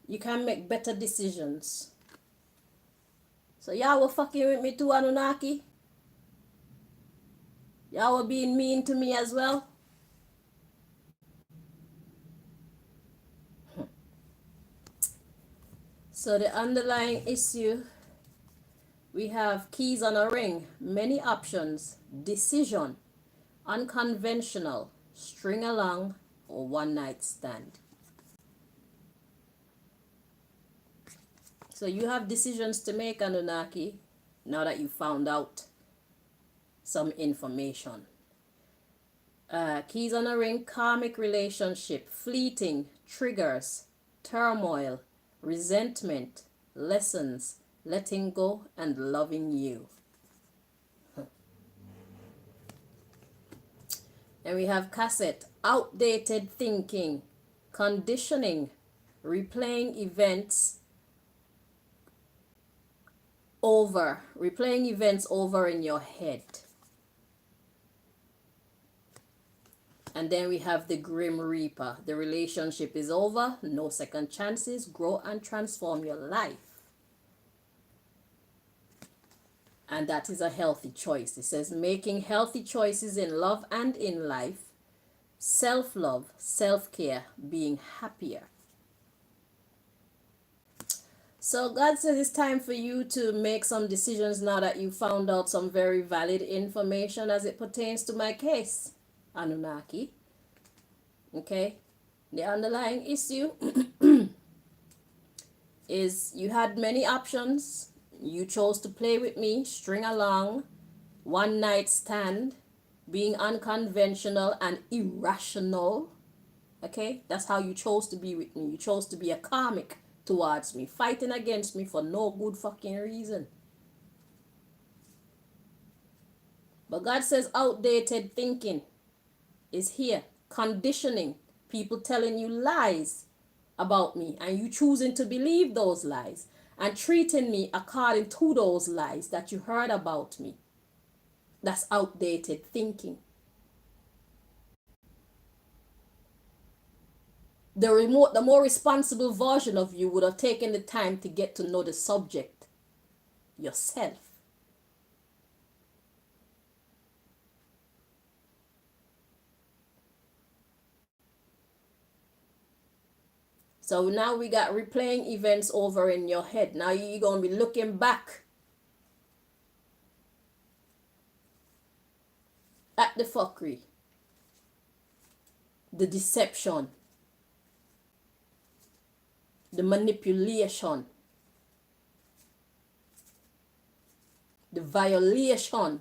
you can make better decisions. So y'all were fucking with me too, Anunaki? Y'all were being mean to me as well? So the underlying issue, we have keys on a ring, many options, decision, unconventional, string along, or one night stand. So you have decisions to make, Anunaki, now that you found out some information. Keys on a ring, karmic relationship, fleeting, triggers, turmoil, resentment, lessons, letting go, and loving you. And we have cassette, outdated thinking, conditioning, replaying events over in your head. And then we have the Grim Reaper. The relationship is over. No second chances. Grow and transform your life. And that is a healthy choice. It says making healthy choices in love and in life. Self-love, self-care, being happier. So God says it's time for you to make some decisions now that you found out some very valid information as it pertains to my case, Anunaki. Okay, the underlying issue is you had many options, You chose to play with me, string along, one night stand, being unconventional and irrational. Okay, that's how you chose to be with me. You chose to be a comic towards me, fighting against me for no good fucking reason. But God says outdated thinking is here, conditioning, people telling you lies about me and you choosing to believe those lies and treating me according to those lies that you heard about me. That's outdated thinking. The more responsible version of you would have taken the time to get to know the subject yourself. So now we got replaying events over in your head. Now you're going to be looking back at the fuckery, the deception, the manipulation, the violation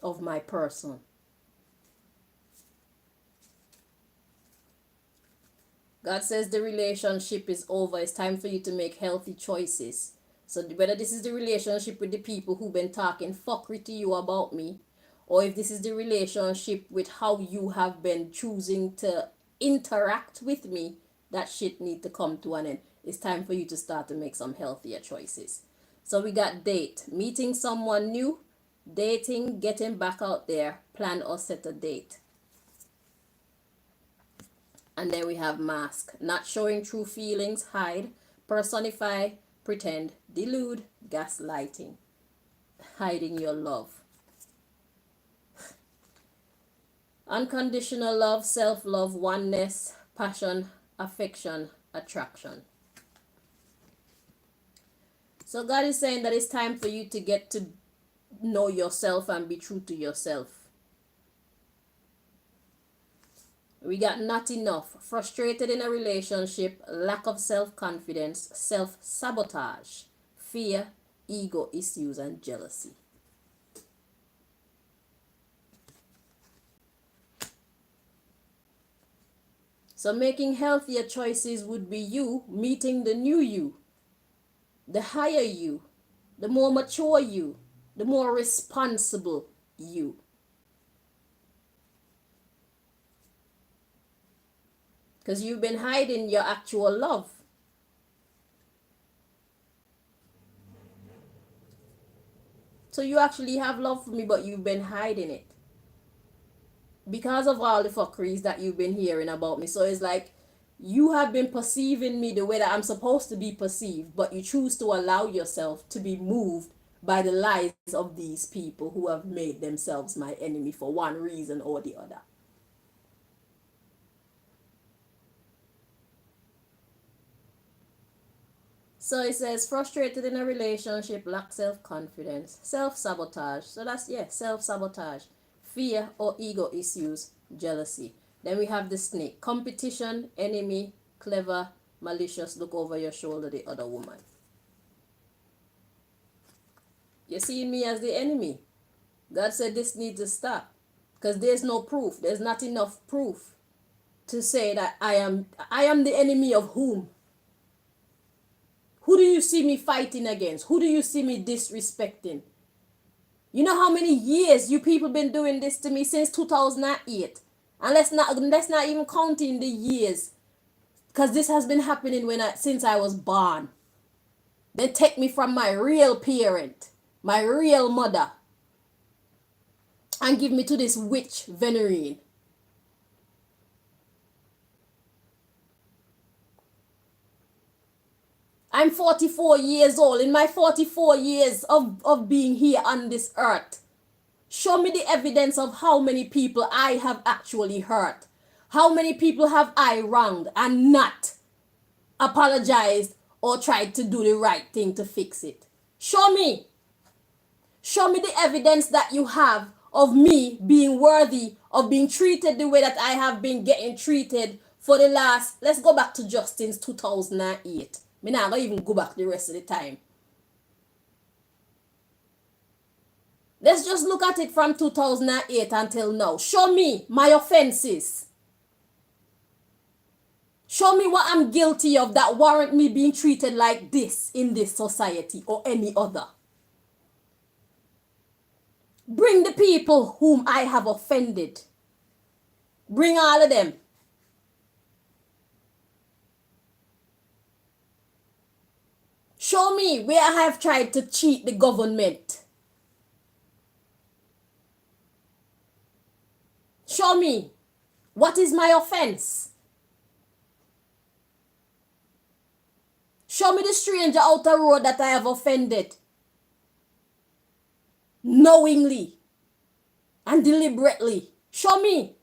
of my person. God says the relationship is over. It's time for you to make healthy choices. So whether this is the relationship with the people who've been talking fuckery to you about me, or if this is the relationship with how you have been choosing to interact with me, that shit need to come to an end. It's time for you to start to make some healthier choices. So we got date, meeting someone new, dating, getting back out there, plan or set a date. And then we have mask, not showing true feelings, hide, personify, pretend, delude, gaslighting, hiding your love. Unconditional love, self-love, oneness, passion, affection, attraction. So God is saying that it's time for you to get to know yourself and be true to yourself. We got not enough, frustrated in a relationship, lack of self-confidence, self-sabotage, fear, ego issues, and jealousy. So making healthier choices would be you meeting the new you, the higher you, the more mature you, the more responsible you. Because you've been hiding your actual love. So you actually have love for me, but you've been hiding it. Because of all the fuckeries that you've been hearing about me. So it's like you have been perceiving me the way that I'm supposed to be perceived, but you choose to allow yourself to be moved by the lies of these people who have made themselves my enemy for one reason or the other. So it says frustrated in a relationship, lack self-confidence, self-sabotage. So that's, yeah, self-sabotage, fear or ego issues, jealousy. Then we have the snake, competition, enemy, clever, malicious, look over your shoulder, the other woman. You're seeing me as the enemy. God said this needs to stop because there's no proof. There's not enough proof to say that I am the enemy of whom? Who do you see me fighting against? Who do you see me disrespecting? You know how many years you people been doing this to me since 2008? And let's not even count in the years, because this has been happening since I was born. They take me from my real parent, my real mother, and give me to this witch Venerine. I'm 44 years old. In my 44 years of being here on this earth, show me the evidence of how many people I have actually hurt. How many people have I wronged and not apologized or tried to do the right thing to fix it? Show me. Show me the evidence that you have of me being worthy of being treated the way that I have been getting treated for the last, let's go back to just since 2008. Me not gonna even go back the rest of the time. Let's just look at it from 2008 until now. Show me my offenses. Show me what I'm guilty of that warrant me being treated like this in this society or any other. Bring the people whom I have offended. Bring all of them. Show me where I have tried to cheat the government. Show me what is my offense. Show me the stranger out the road that I have offended. Knowingly and deliberately. Show me.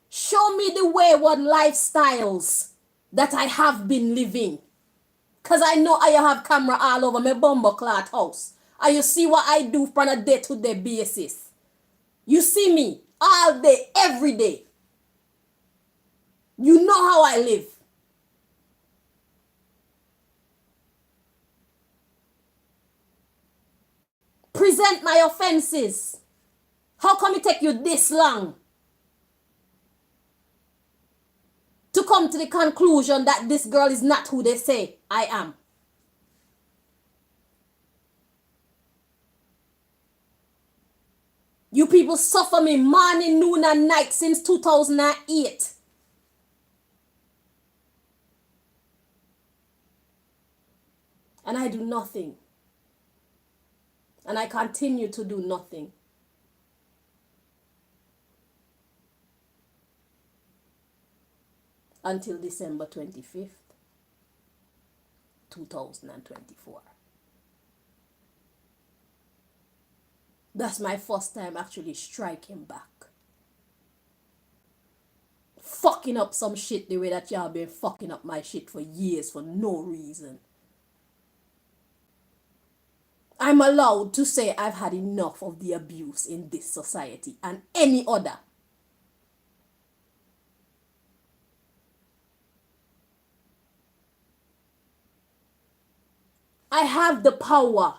Show me the wayward lifestyles that I have been living. Because I know I have camera all over my bumbleclot house. And you see what I do on a day-to-day basis. You see me all day, every day. You know how I live. Present my offenses. How come it take you this long to come to the conclusion that this girl is not who they say I am? You people suffer me morning, noon, and night since 2008. And I do nothing. And I continue to do nothing. Until December 25th, 2024. That's my first time actually striking back. Fucking up some shit the way that y'all been fucking up my shit for years for no reason. I'm allowed to say I've had enough of the abuse in this society and any other. I have the power.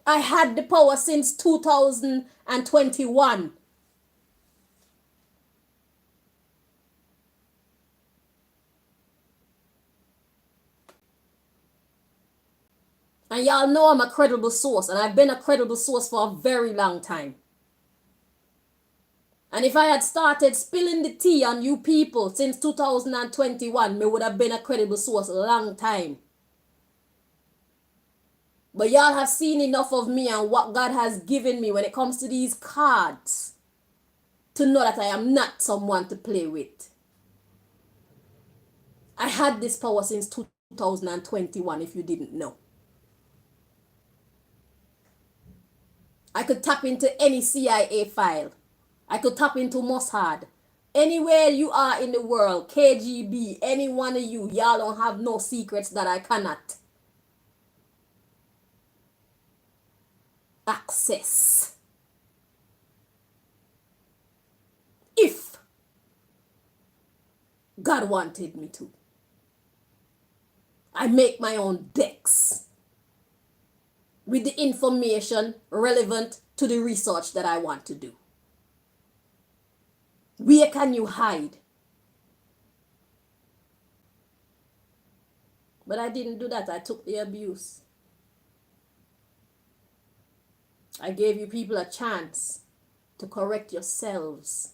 I had the power since 2021. And y'all know I'm a credible source, and I've been a credible source for a very long time. And if I had started spilling the tea on you people since 2021, me would have been a credible source a long time. But y'all have seen enough of me and what God has given me when it comes to these cards to know that I am not someone to play with. I had this power since 2021, if you didn't know. I could tap into any CIA file. I could tap into Mossad. Anywhere you are in the world, KGB, any one of you, y'all don't have no secrets that I cannot access. If God wanted me to. I make my own decks with the information relevant to the research that I want to do. Where can you hide? But I didn't do that. I took the abuse. I gave you people a chance to correct yourselves.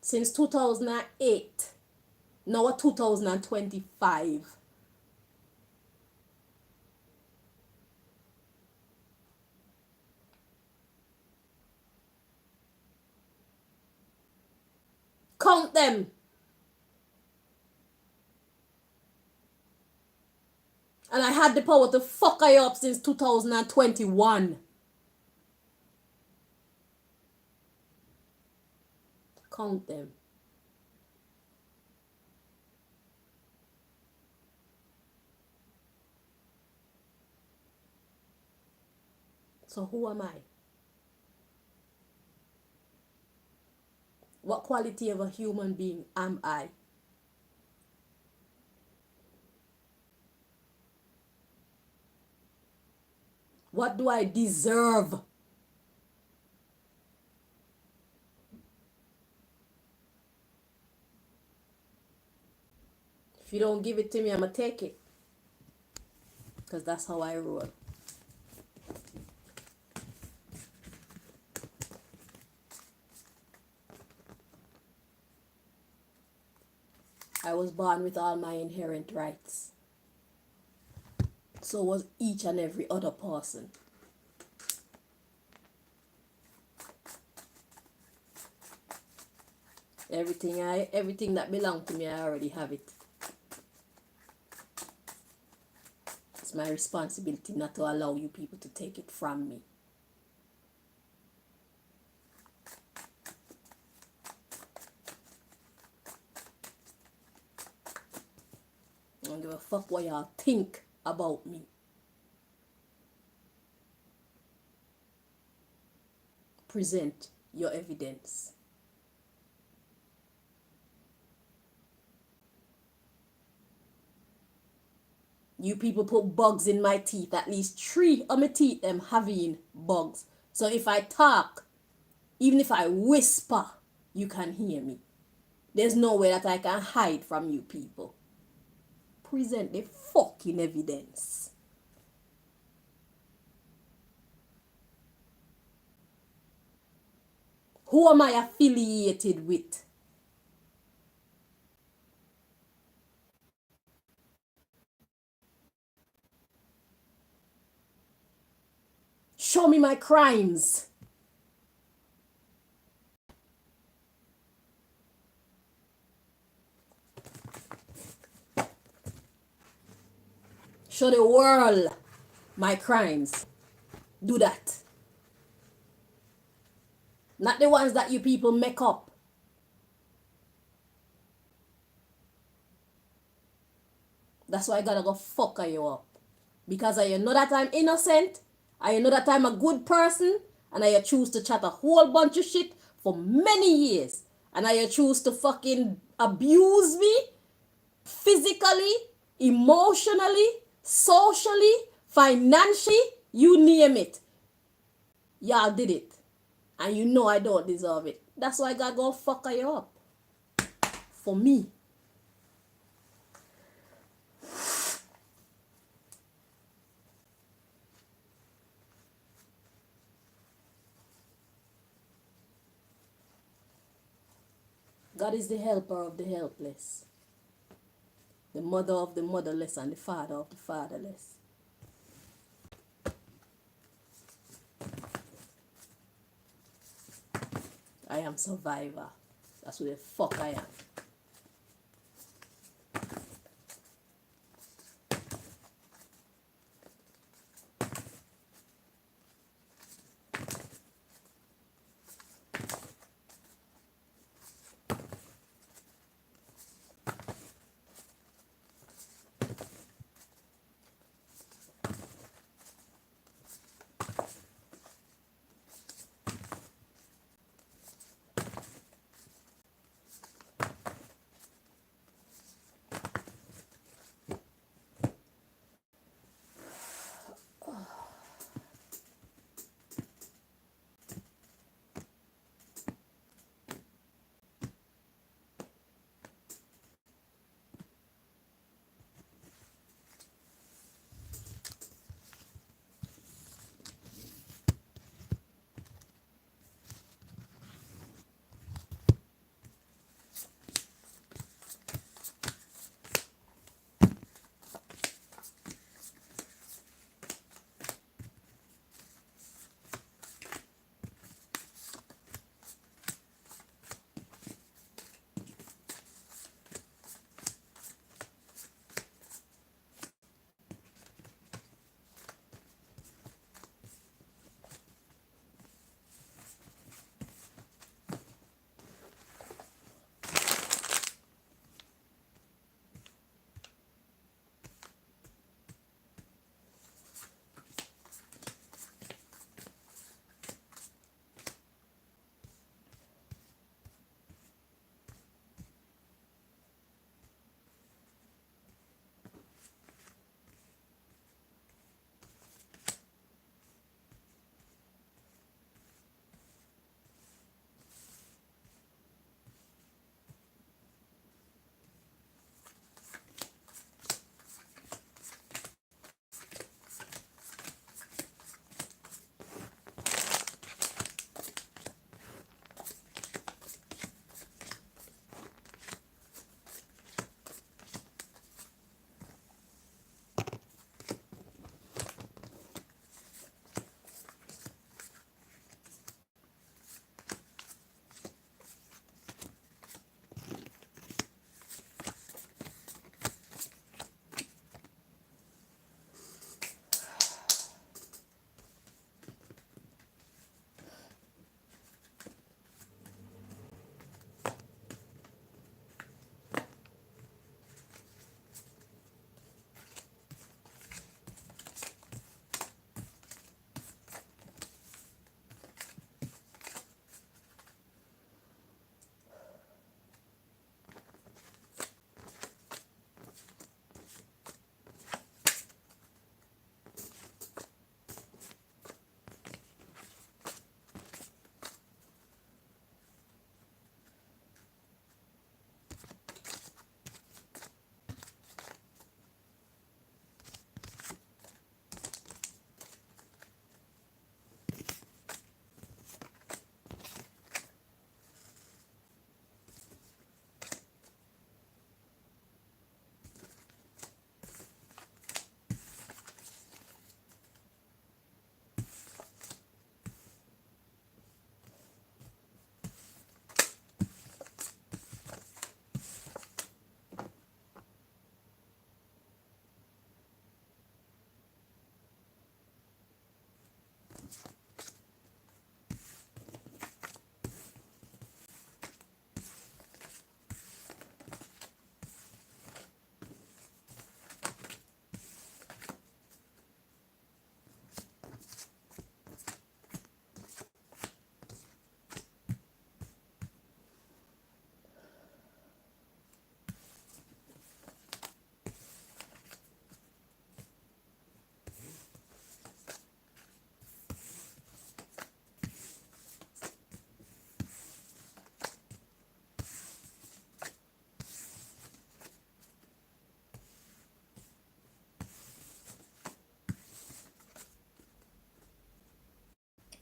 Since 2008, now 2025. Count them. And I had the power to fuck you up since 2021. Count them. So who am I? What quality of a human being am I? What do I deserve? If you don't give it to me, I'm going to take it. Because that's how I roll. I was born with all my inherent rights. So was each and every other person. Everything that belonged to me, I already have it. It's my responsibility not to allow you people to take it from me. I don't give a fuck what y'all think about me. Present your evidence. You people put bugs in my teeth. At least 3 of my teeth them having bugs. So if I talk, even if I whisper, you can hear me. There's no way that I can hide from you people. Present the fucking evidence. Who am I affiliated with? Show me my crimes. Show the world my crimes. Do that. Not the ones that you people make up. That's why I gotta go fuck you up. Because I know that I'm innocent, I know that I'm a good person, and I choose to chat a whole bunch of shit for many years. And I choose to fucking abuse me physically, emotionally, socially, financially, you name it. Y'all did it. And you know I don't deserve it. That's why I gotta go fuck you up. For me. God is the helper of the helpless, the mother of the motherless, and the father of the fatherless. I am survivor. That's who the fuck I am.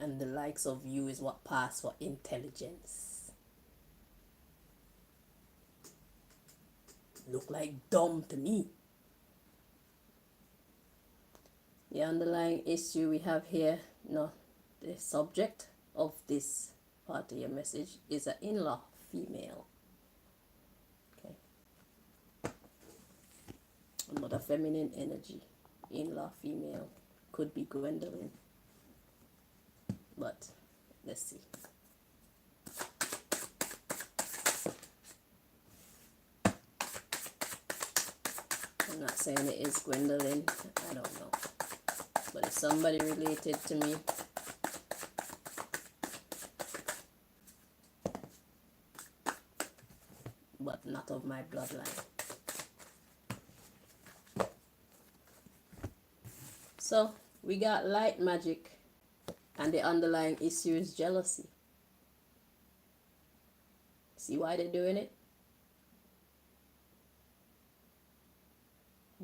And the likes of you is what pass for intelligence. Look like dumb to me. The underlying issue we have here, no, the subject of this part of your message is an in-law female. Okay. Another feminine energy. In-law female. Could be Gwendolyn. But let's see. I'm not saying it is Gwendolyn. I don't know. But if somebody related to me, but not of my bloodline. So we got light magic, and the underlying issue is jealousy. See why they're doing it?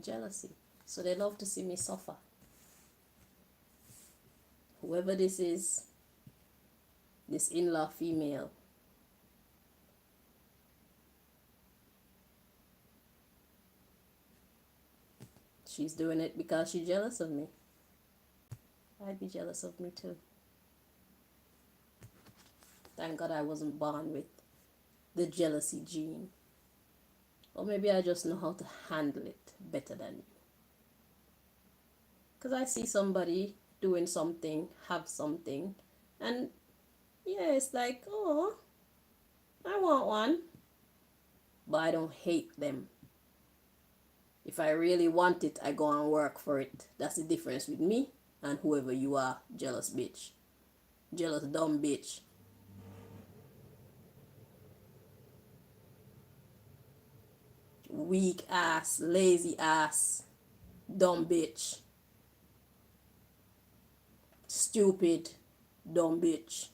Jealousy. So they love to see me suffer. Whoever this is, this in-law female, she's doing it because she's jealous of me. I'd be jealous of me too. Thank God I wasn't born with the jealousy gene. Or maybe I just know how to handle it better than you. Because I see somebody doing something, have something, and yeah, it's like, oh, I want one. But I don't hate them. If I really want it, I go and work for it. That's the difference with me and whoever you are, jealous bitch. Jealous dumb bitch. Weak ass, lazy ass, dumb bitch. Stupid, dumb bitch.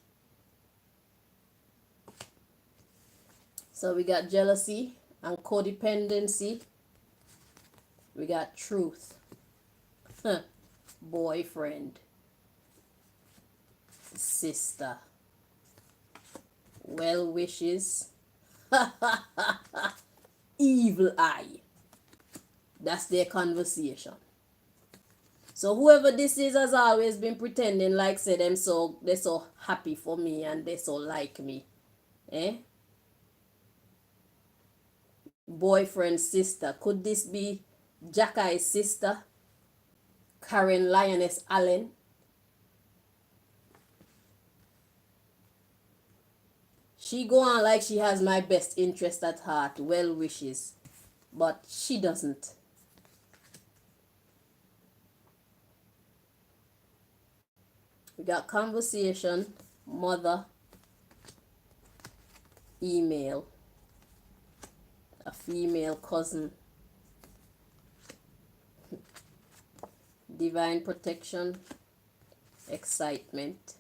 So we got jealousy and codependency. We got truth. Boyfriend. Sister. Well wishes. Evil eye. That's their conversation. So whoever this is has always been pretending like say they're so happy for me and they so like me. Eh? Boyfriend, sister. Could this be Jackie's sister? Karen Lioness Allen? She go on like she has my best interest at heart, well wishes, but she doesn't. We got conversation, mother, email, a female cousin, divine protection, excitement,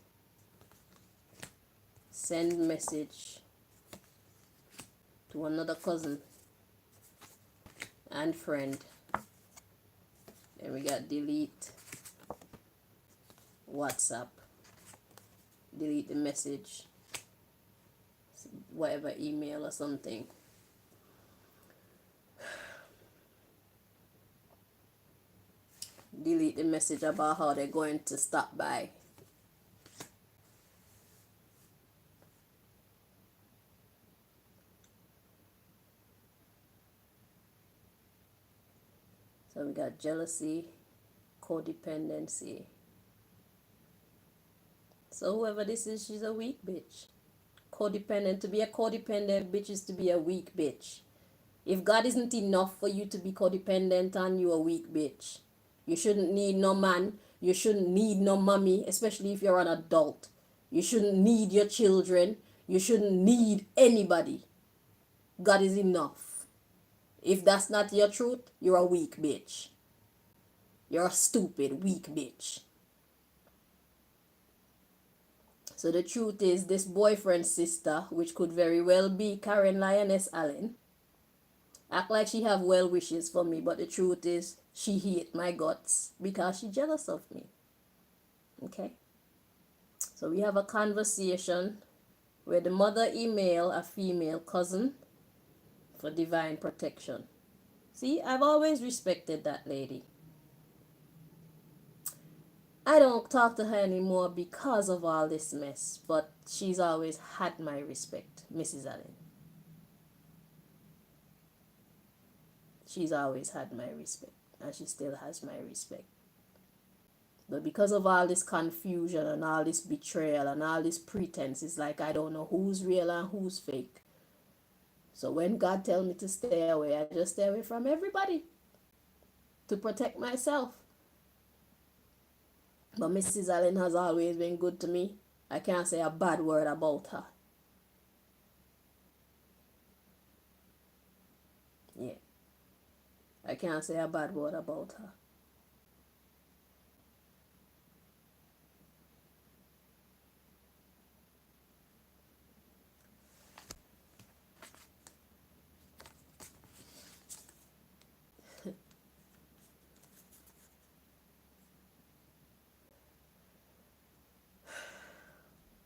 send message to another cousin and friend. Then we got delete, WhatsApp, delete the message, whatever email or something. Delete the message about how they're going to stop by. So we got jealousy, codependency. So whoever this is, she's a weak bitch. Codependent. To be a codependent bitch is to be a weak bitch. If God isn't enough for you to be codependent on, you a weak bitch. You shouldn't need no man. You shouldn't need no mommy, especially if you're an adult. You shouldn't need your children. You shouldn't need anybody. God is enough. If that's not your truth, you're a weak bitch. You're a stupid, weak bitch. So the truth is, this boyfriend's sister, which could very well be Karen Lioness Allen, act like she have well wishes for me, but the truth is, she hate my guts because she jealous of me. Okay? So we have a conversation where the mother email a female cousin for divine protection. See, I've always respected that lady. I don't talk to her anymore because of all this mess, but she's always had my respect, Mrs. Allen. She's always had my respect, and she still has my respect. But because of all this confusion and all this betrayal and all this pretense, it's like I don't know who's real and who's fake. So when God tells me to stay away, I just stay away from everybody to protect myself. But Mrs. Allen has always been good to me. I can't say a bad word about her. Yeah. I can't say a bad word about her.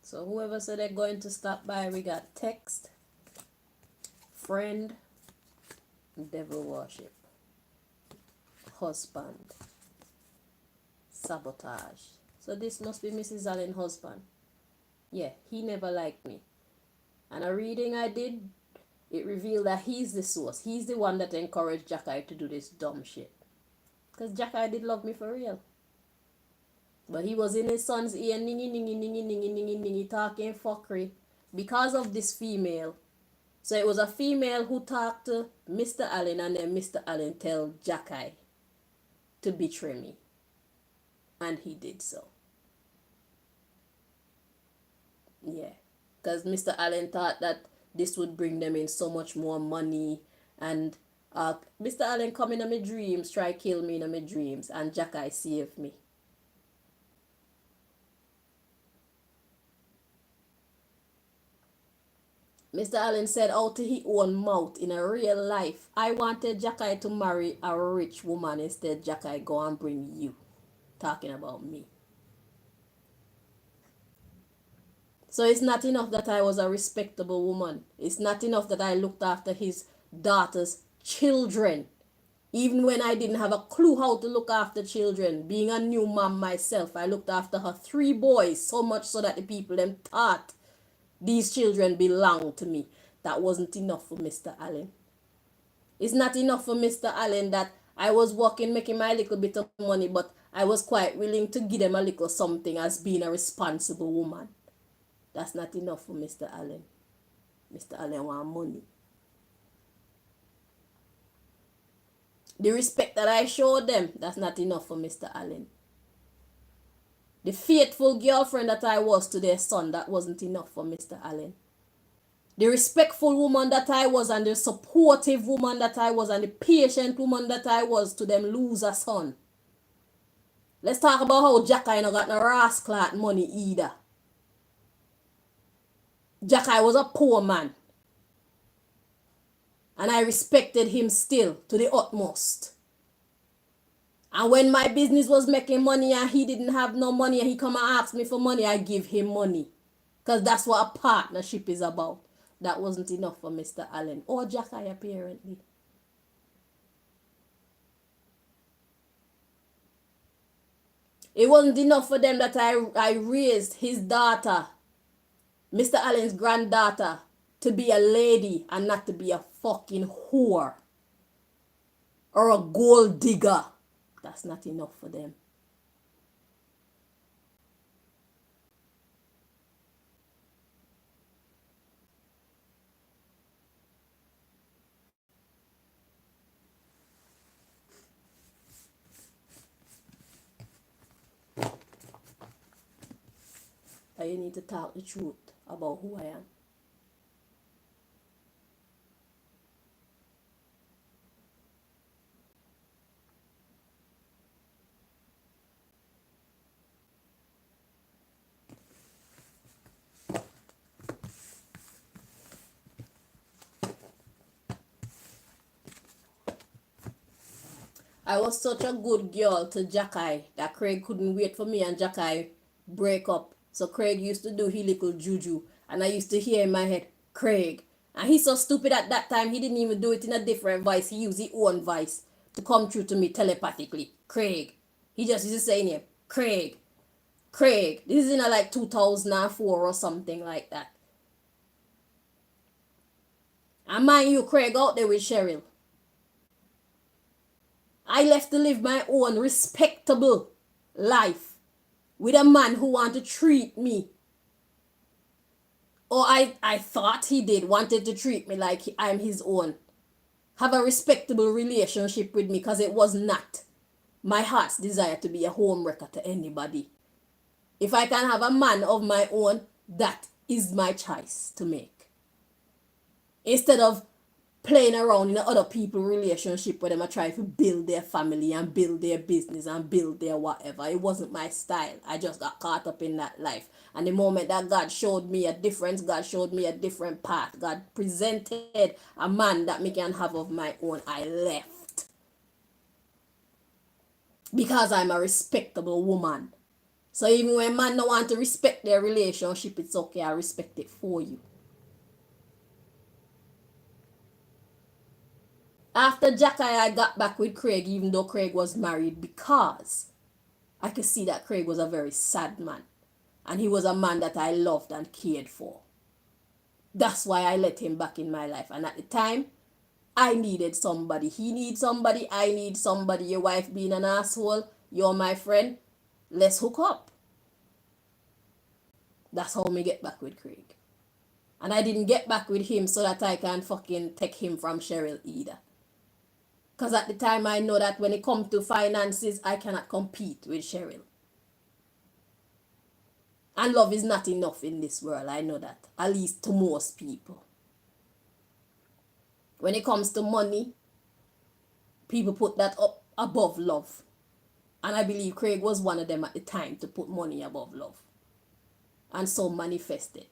So whoever said they're going to stop by, we got text, friend, devil worship, husband, sabotage. So this must be Mrs. Allen's husband. Yeah, he never liked me. And a reading I did, it revealed that he's the source. He's the one that encouraged Jackai to do this dumb shit. Because Jackai did love me for real. But he was in his son's ear, ningy, talking fuckery because of this female. So it was a female who talked to Mr. Allen, and then Mr. Allen tell Jackai to betray me. And he did so. Yeah. Because Mr. Allen thought that this would bring them in so much more money. And Mr. Allen come in my dreams, try kill me in my dreams. And Jackai saved me. Mr. Allen said out to his own mouth in a real life, I wanted Jackai to marry a rich woman. Instead, Jackai go and bring you. Talking about me. So it's not enough that I was a respectable woman. It's not enough that I looked after his daughter's children. Even when I didn't have a clue how to look after children. Being a new mom myself, I looked after her 3 boys. So much so that the people them thought these children belong to me. That wasn't enough for Mr. Allen. It's not enough for Mr. Allen that I was working, making my little bit of money, but I was quite willing to give them a little something as being a responsible woman. That's not enough for Mr. Allen. Mr. Allen want money. The respect that I showed them, that's not enough for Mr. Allen. The faithful girlfriend that I was to their son, that wasn't enough for Mr. Allen. The respectful woman that I was, and the supportive woman that I was, and the patient woman that I was to them loser son. Let's talk about how Jackai no got no rascal money either. Jackai was a poor man. And I respected him still to the utmost. And when my business was making money and he didn't have no money and he come and ask me for money, I give him money. Because that's what a partnership is about. That wasn't enough for Mr. Allen or Jackai apparently. It wasn't enough for them that I raised his daughter, Mr. Allen's granddaughter, to be a lady and not to be a fucking whore or a gold digger. That's not enough for them. And you need to talk the truth about who I am. I was such a good girl to Jackai that Craig couldn't wait for me and Jackai break up So Craig used to do his little juju. And I used to hear in my head, Craig. And he's so stupid at that time, he didn't even do it in a different voice. He used his own voice to come through to me telepathically. Craig. He just used to say name, Craig. Craig. This is in like 2004 or something like that. And mind you, Craig out there with Cheryl. I left to live my own respectable life with a man who wanted to treat me. Or I thought he did, wanted to treat me like I'm his own. Have a respectable relationship with me, because it was not my heart's desire to be a homewrecker to anybody. If I can have a man of my own, that is my choice to make. Instead of playing around in other people's relationship where them are trying to build their family and build their business and build their whatever. It wasn't my style. I just got caught up in that life. And the moment that God showed me a difference, God showed me a different path. God presented a man that me can have of my own, I left. Because I'm a respectable woman. So even when man don't want to respect their relationship, it's okay, I respect it for you. After Jack I got back with Craig, even though Craig was married, because I could see that Craig was a very sad man. And he was a man that I loved and cared for. That's why I let him back in my life. And at the time, I needed somebody. He needs somebody. I need somebody. Your wife being an asshole, you're my friend. Let's hook up. That's how me get back with Craig. And I didn't get back with him so that I can fucking take him from Cheryl either. Because at the time I know that when it comes to finances, I cannot compete with Cheryl. And love is not enough in this world, I know that. At least to most people. When it comes to money, people put that up above love. And I believe Craig was one of them at the time to put money above love. And so manifested.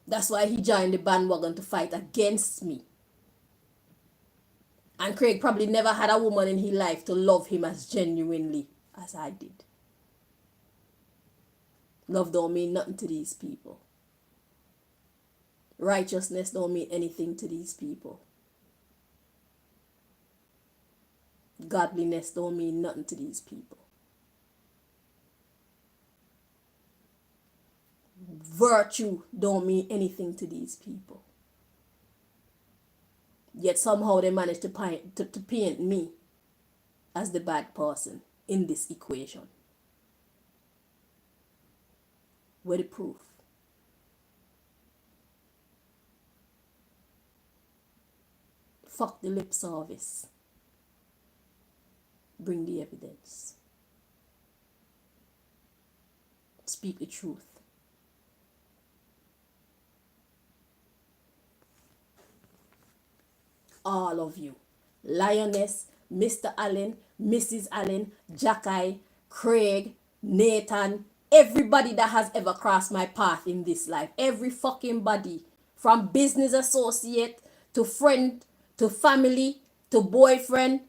That's why he joined the bandwagon to fight against me. And Craig probably never had a woman in his life to love him as genuinely as I did. Love don't mean nothing to these people. Righteousness don't mean anything to these people. Godliness don't mean nothing to these people. Virtue don't mean anything to these people. Yet somehow they managed to paint me as the bad person in this equation. Where the proof? Fuck the lip service. Bring the evidence. Speak the truth. All of you. Lioness, Mr. Allen, Mrs. Allen, Jackie, Craig, Nathan, everybody that has ever crossed my path in this life. Every fucking body. From business associate to friend to family to boyfriend.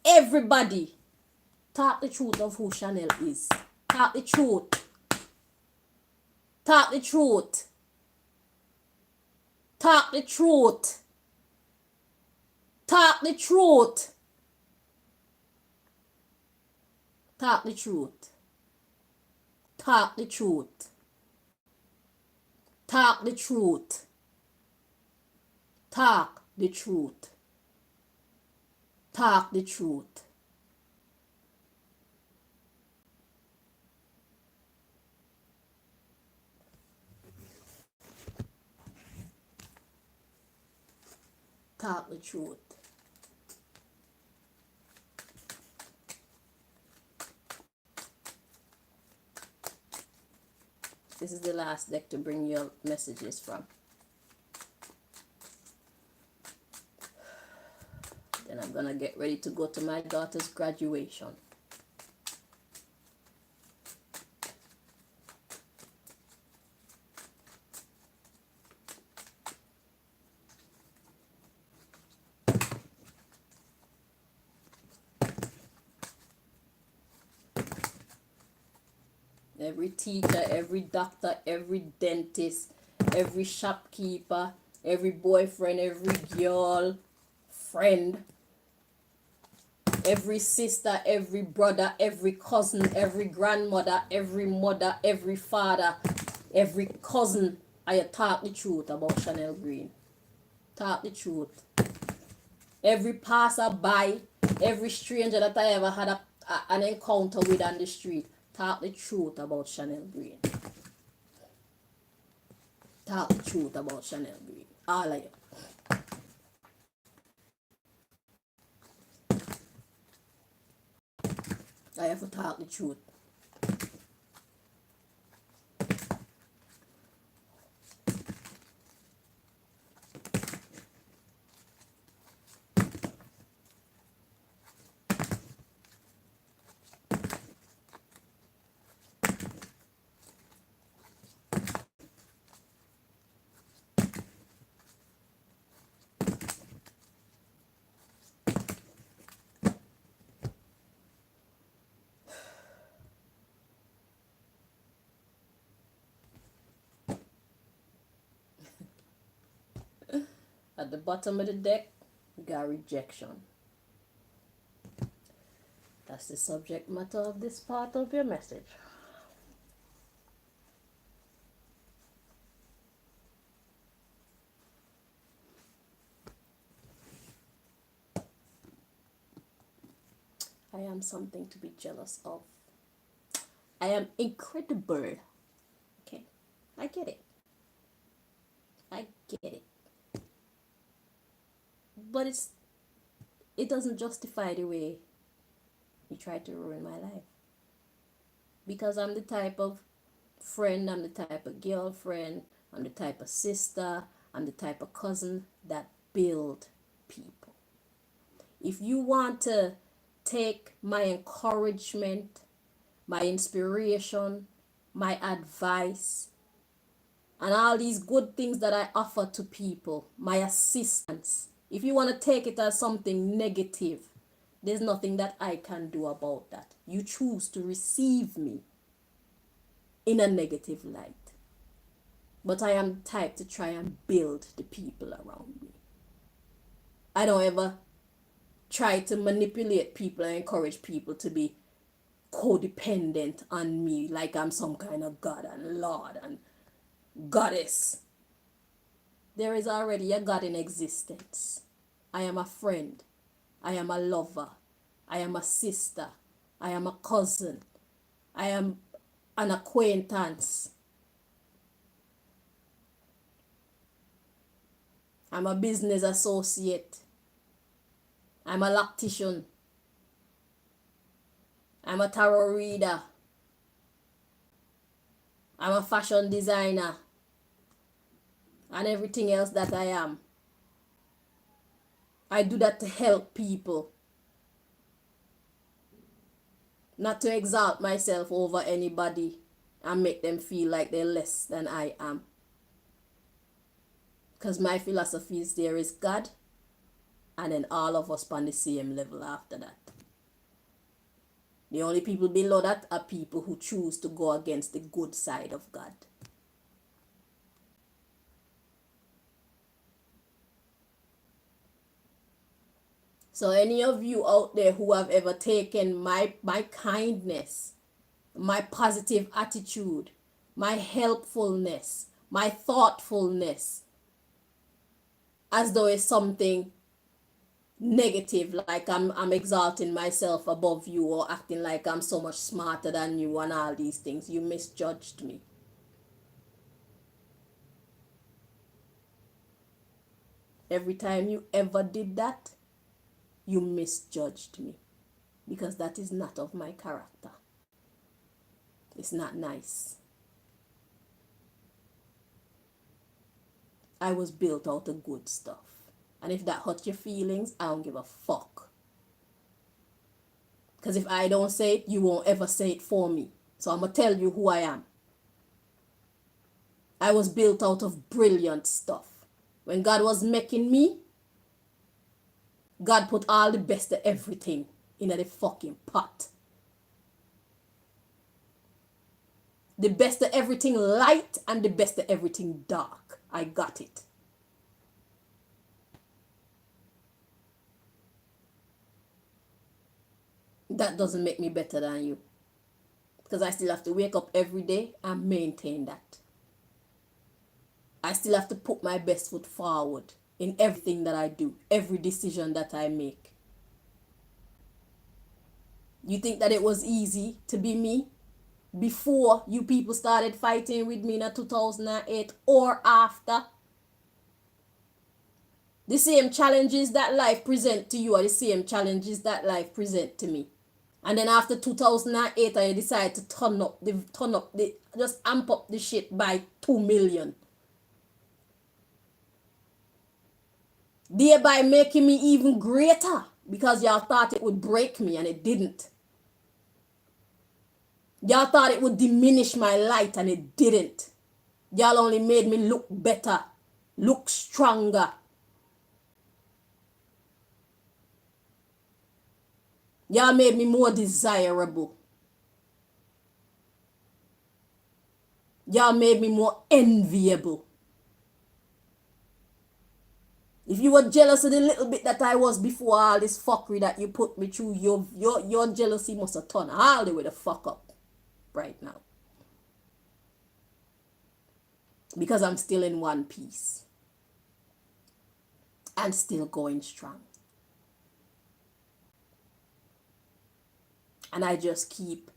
Everybody. Talk the truth of who Chanel is. Talk the truth. Talk the truth. Talk the truth. Talk the truth. Talk the truth. Talk the truth. Talk the truth. Talk the truth. Talk the truth. Talk the truth. This is the last deck to bring your messages from. Then I'm gonna get ready to go to my daughter's graduation. Every teacher, every doctor, every dentist, every shopkeeper, every boyfriend, every girl, friend, every sister, every brother, every cousin, every grandmother, every mother, every father, every cousin. I talk the truth about Chanel Greene. Talk the truth. Every passerby, every stranger that I ever had an encounter with on the street. Talk the truth about Chanel Greene. Talk the truth about Chanel Greene. All of you. I have to talk the truth. At the bottom of the deck, we got rejection. That's the subject matter of this part of your message. I am something to be jealous of. I am incredible. Okay, I get it. I get it. But it doesn't justify the way you try to ruin my life. Because I'm the type of friend, I'm the type of girlfriend, I'm the type of sister, I'm the type of cousin that build people. If you want to take my encouragement, my inspiration, my advice, and all these good things that I offer to people, my assistance, if you want to take it as something negative, there's nothing that I can do about that. You choose to receive me in a negative light. But I am the type to try and build the people around me. I don't ever try to manipulate people and encourage people to be codependent on me like I'm some kind of God and Lord and goddess. There is already a God in existence. I am a friend. I am a lover. I am a sister. I am a cousin. I am an acquaintance. I'm a business associate. I'm a lactician. I'm a tarot reader. I'm a fashion designer. And everything else that I am. I do that to help people. Not to exalt myself over anybody and make them feel like they're less than I am. Because my philosophy is there is God and then all of us on the same level after that. The only people below that are people who choose to go against the good side of God. So any of you out there who have ever taken my kindness, my positive attitude, my helpfulness, my thoughtfulness, as though it's something negative, like I'm exalting myself above you or acting like I'm so much smarter than you and all these things, you misjudged me. Every time you ever did that, you misjudged me, because that is not of my character. It's not nice. I was built out of good stuff. And if that hurts your feelings, I don't give a fuck. Because if I don't say it, you won't ever say it for me. So I'm going to tell you who I am. I was built out of brilliant stuff. When God was making me, God put all the best of everything in the fucking pot. The best of everything light and the best of everything dark. I got it. That doesn't make me better than you. Because I still have to wake up every day and maintain that. I still have to put my best foot forward in everything that I do, every decision that I make. You think that it was easy to be me before you people started fighting with me in 2008 or after? The same challenges that life present to you are the same challenges that life present to me. And then after 2008, I decided to just amp up the shit by 2 million. Thereby making me even greater because y'all thought it would break me and it didn't. Y'all thought it would diminish my light and it didn't. Y'all only made me look better, look stronger. Y'all made me more desirable. Y'all made me more enviable. If you were jealous of the little bit that I was before all this fuckery that you put me through, your jealousy must have turned all the way the fuck up right now. Because I'm still in one piece. And still going strong. And I just keep,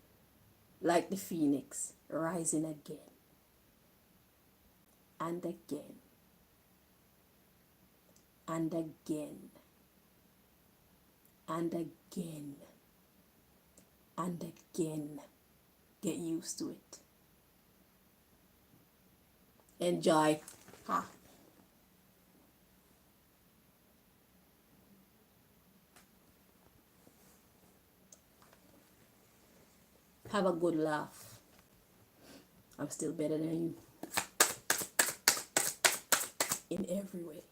like the phoenix, rising again. And again. And again. And again. And again. Get used to it. Enjoy. Ha. Have a good laugh. I'm still better than you. In every way.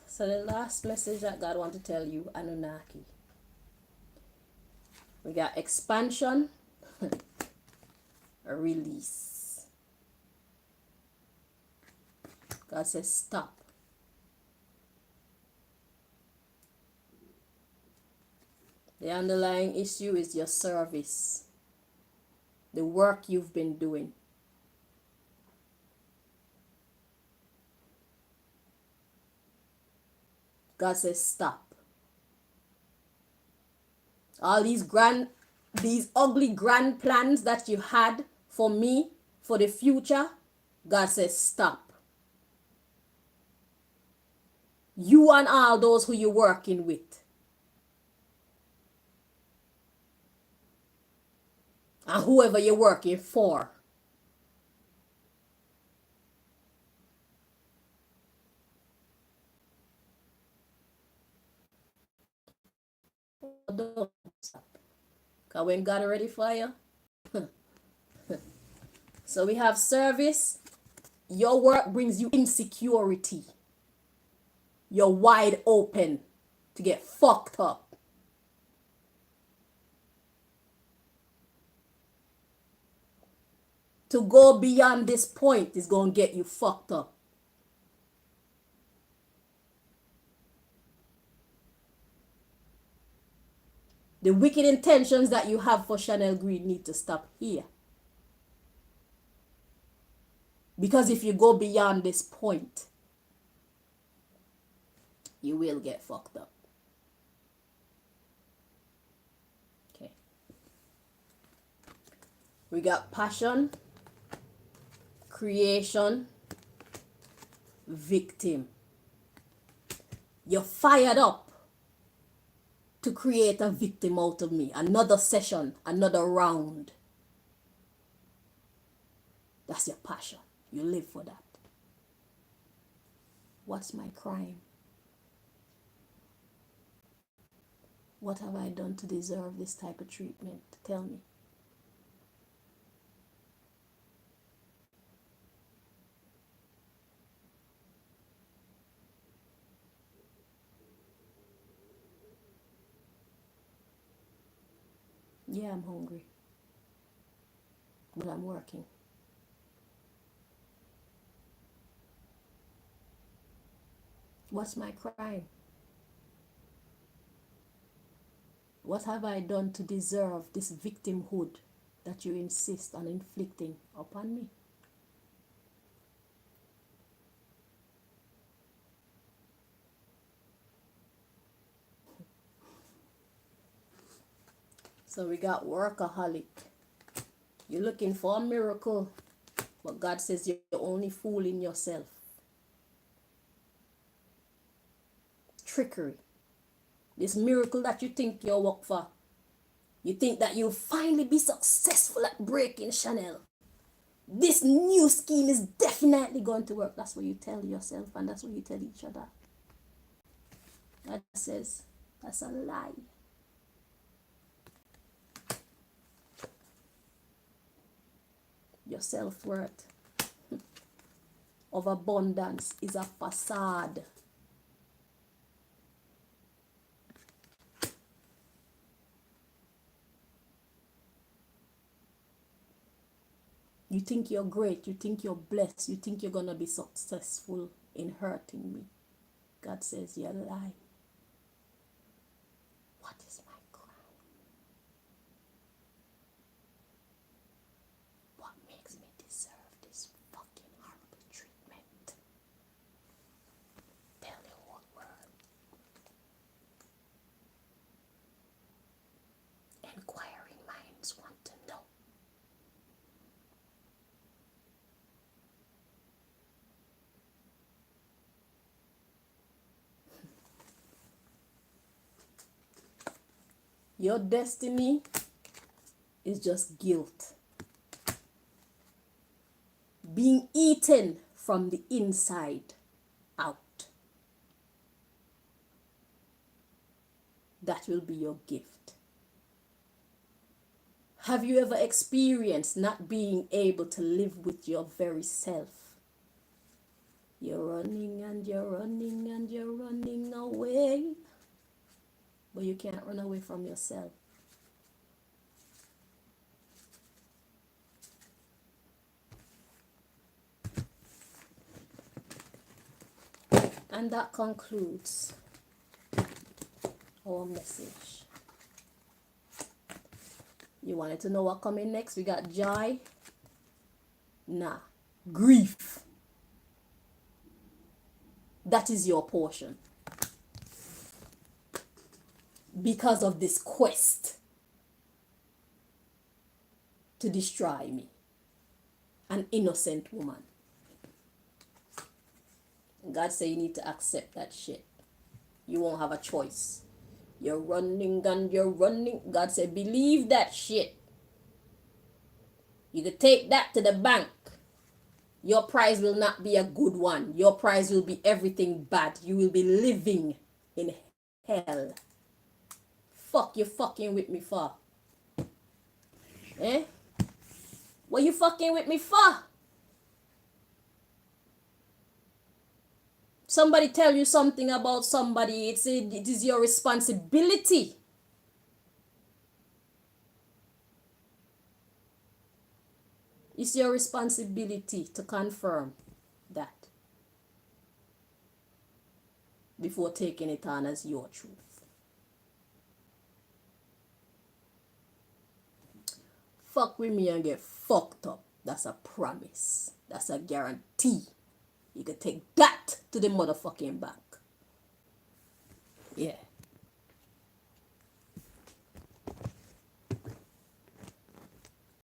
So the last message that God wants to tell you, Anunaki. We got expansion, a release. God says stop. The underlying issue is your service. The work you've been doing. God says stop. All these ugly grand plans that you had for me, for the future, God says stop. You and all those who you're working with. And whoever you're working for. Don't stop. Because when God is ready for you. So we have service. Your work brings you insecurity. You're wide open to get fucked up. To go beyond this point is going to get you fucked up. The wicked intentions that you have for Chanel Greene need to stop here. Because if you go beyond this point, you will get fucked up. Okay. We got passion, creation, victim. You're fired up to create a victim out of me. Another session, another round. That's your passion. You live for that. What's my crime? What have I done to deserve this type of treatment? Tell me. Yeah, I'm hungry, but I'm working. What's my crime? What have I done to deserve this victimhood that you insist on inflicting upon me? So we got workaholic. You're looking for a miracle, but God says you're only fooling yourself. Trickery. This miracle that you think you're work for. You think that you'll finally be successful at breaking Chanel. This new scheme is definitely going to work. That's what you tell yourself, and that's what you tell each other. God says that's a lie. Your self-worth of abundance is a facade. You think you're great, you think you're blessed, you think you're gonna be successful in hurting me. God says you lie. What is my crime? What makes me deserve this fucking horrible treatment? Tell the whole world. Inquiring minds want to know. Your destiny is just guilt. Being eaten from the inside out. That will be your gift. Have you ever experienced not being able to live with your very self? You're running and you're running and you're running away. But you can't run away from yourself. And that concludes our message. You wanted to know what coming next? We got joy. Nah. Grief. That is your portion. Because of this quest to destroy me. An innocent woman. God said you need to accept that shit. You won't have a choice. You're running and you're running. God said believe that shit. You could take that to the bank. Your prize will not be a good one. Your prize will be everything bad. You will be living in hell. Fuck you fucking with me for? Eh? What you fucking with me for? Somebody tell you something about somebody, it is your responsibility. It's your responsibility to confirm that before taking it on as your truth. Fuck with me and get fucked up. That's a promise. That's a guarantee. You can take that to the motherfucking bank. Yeah.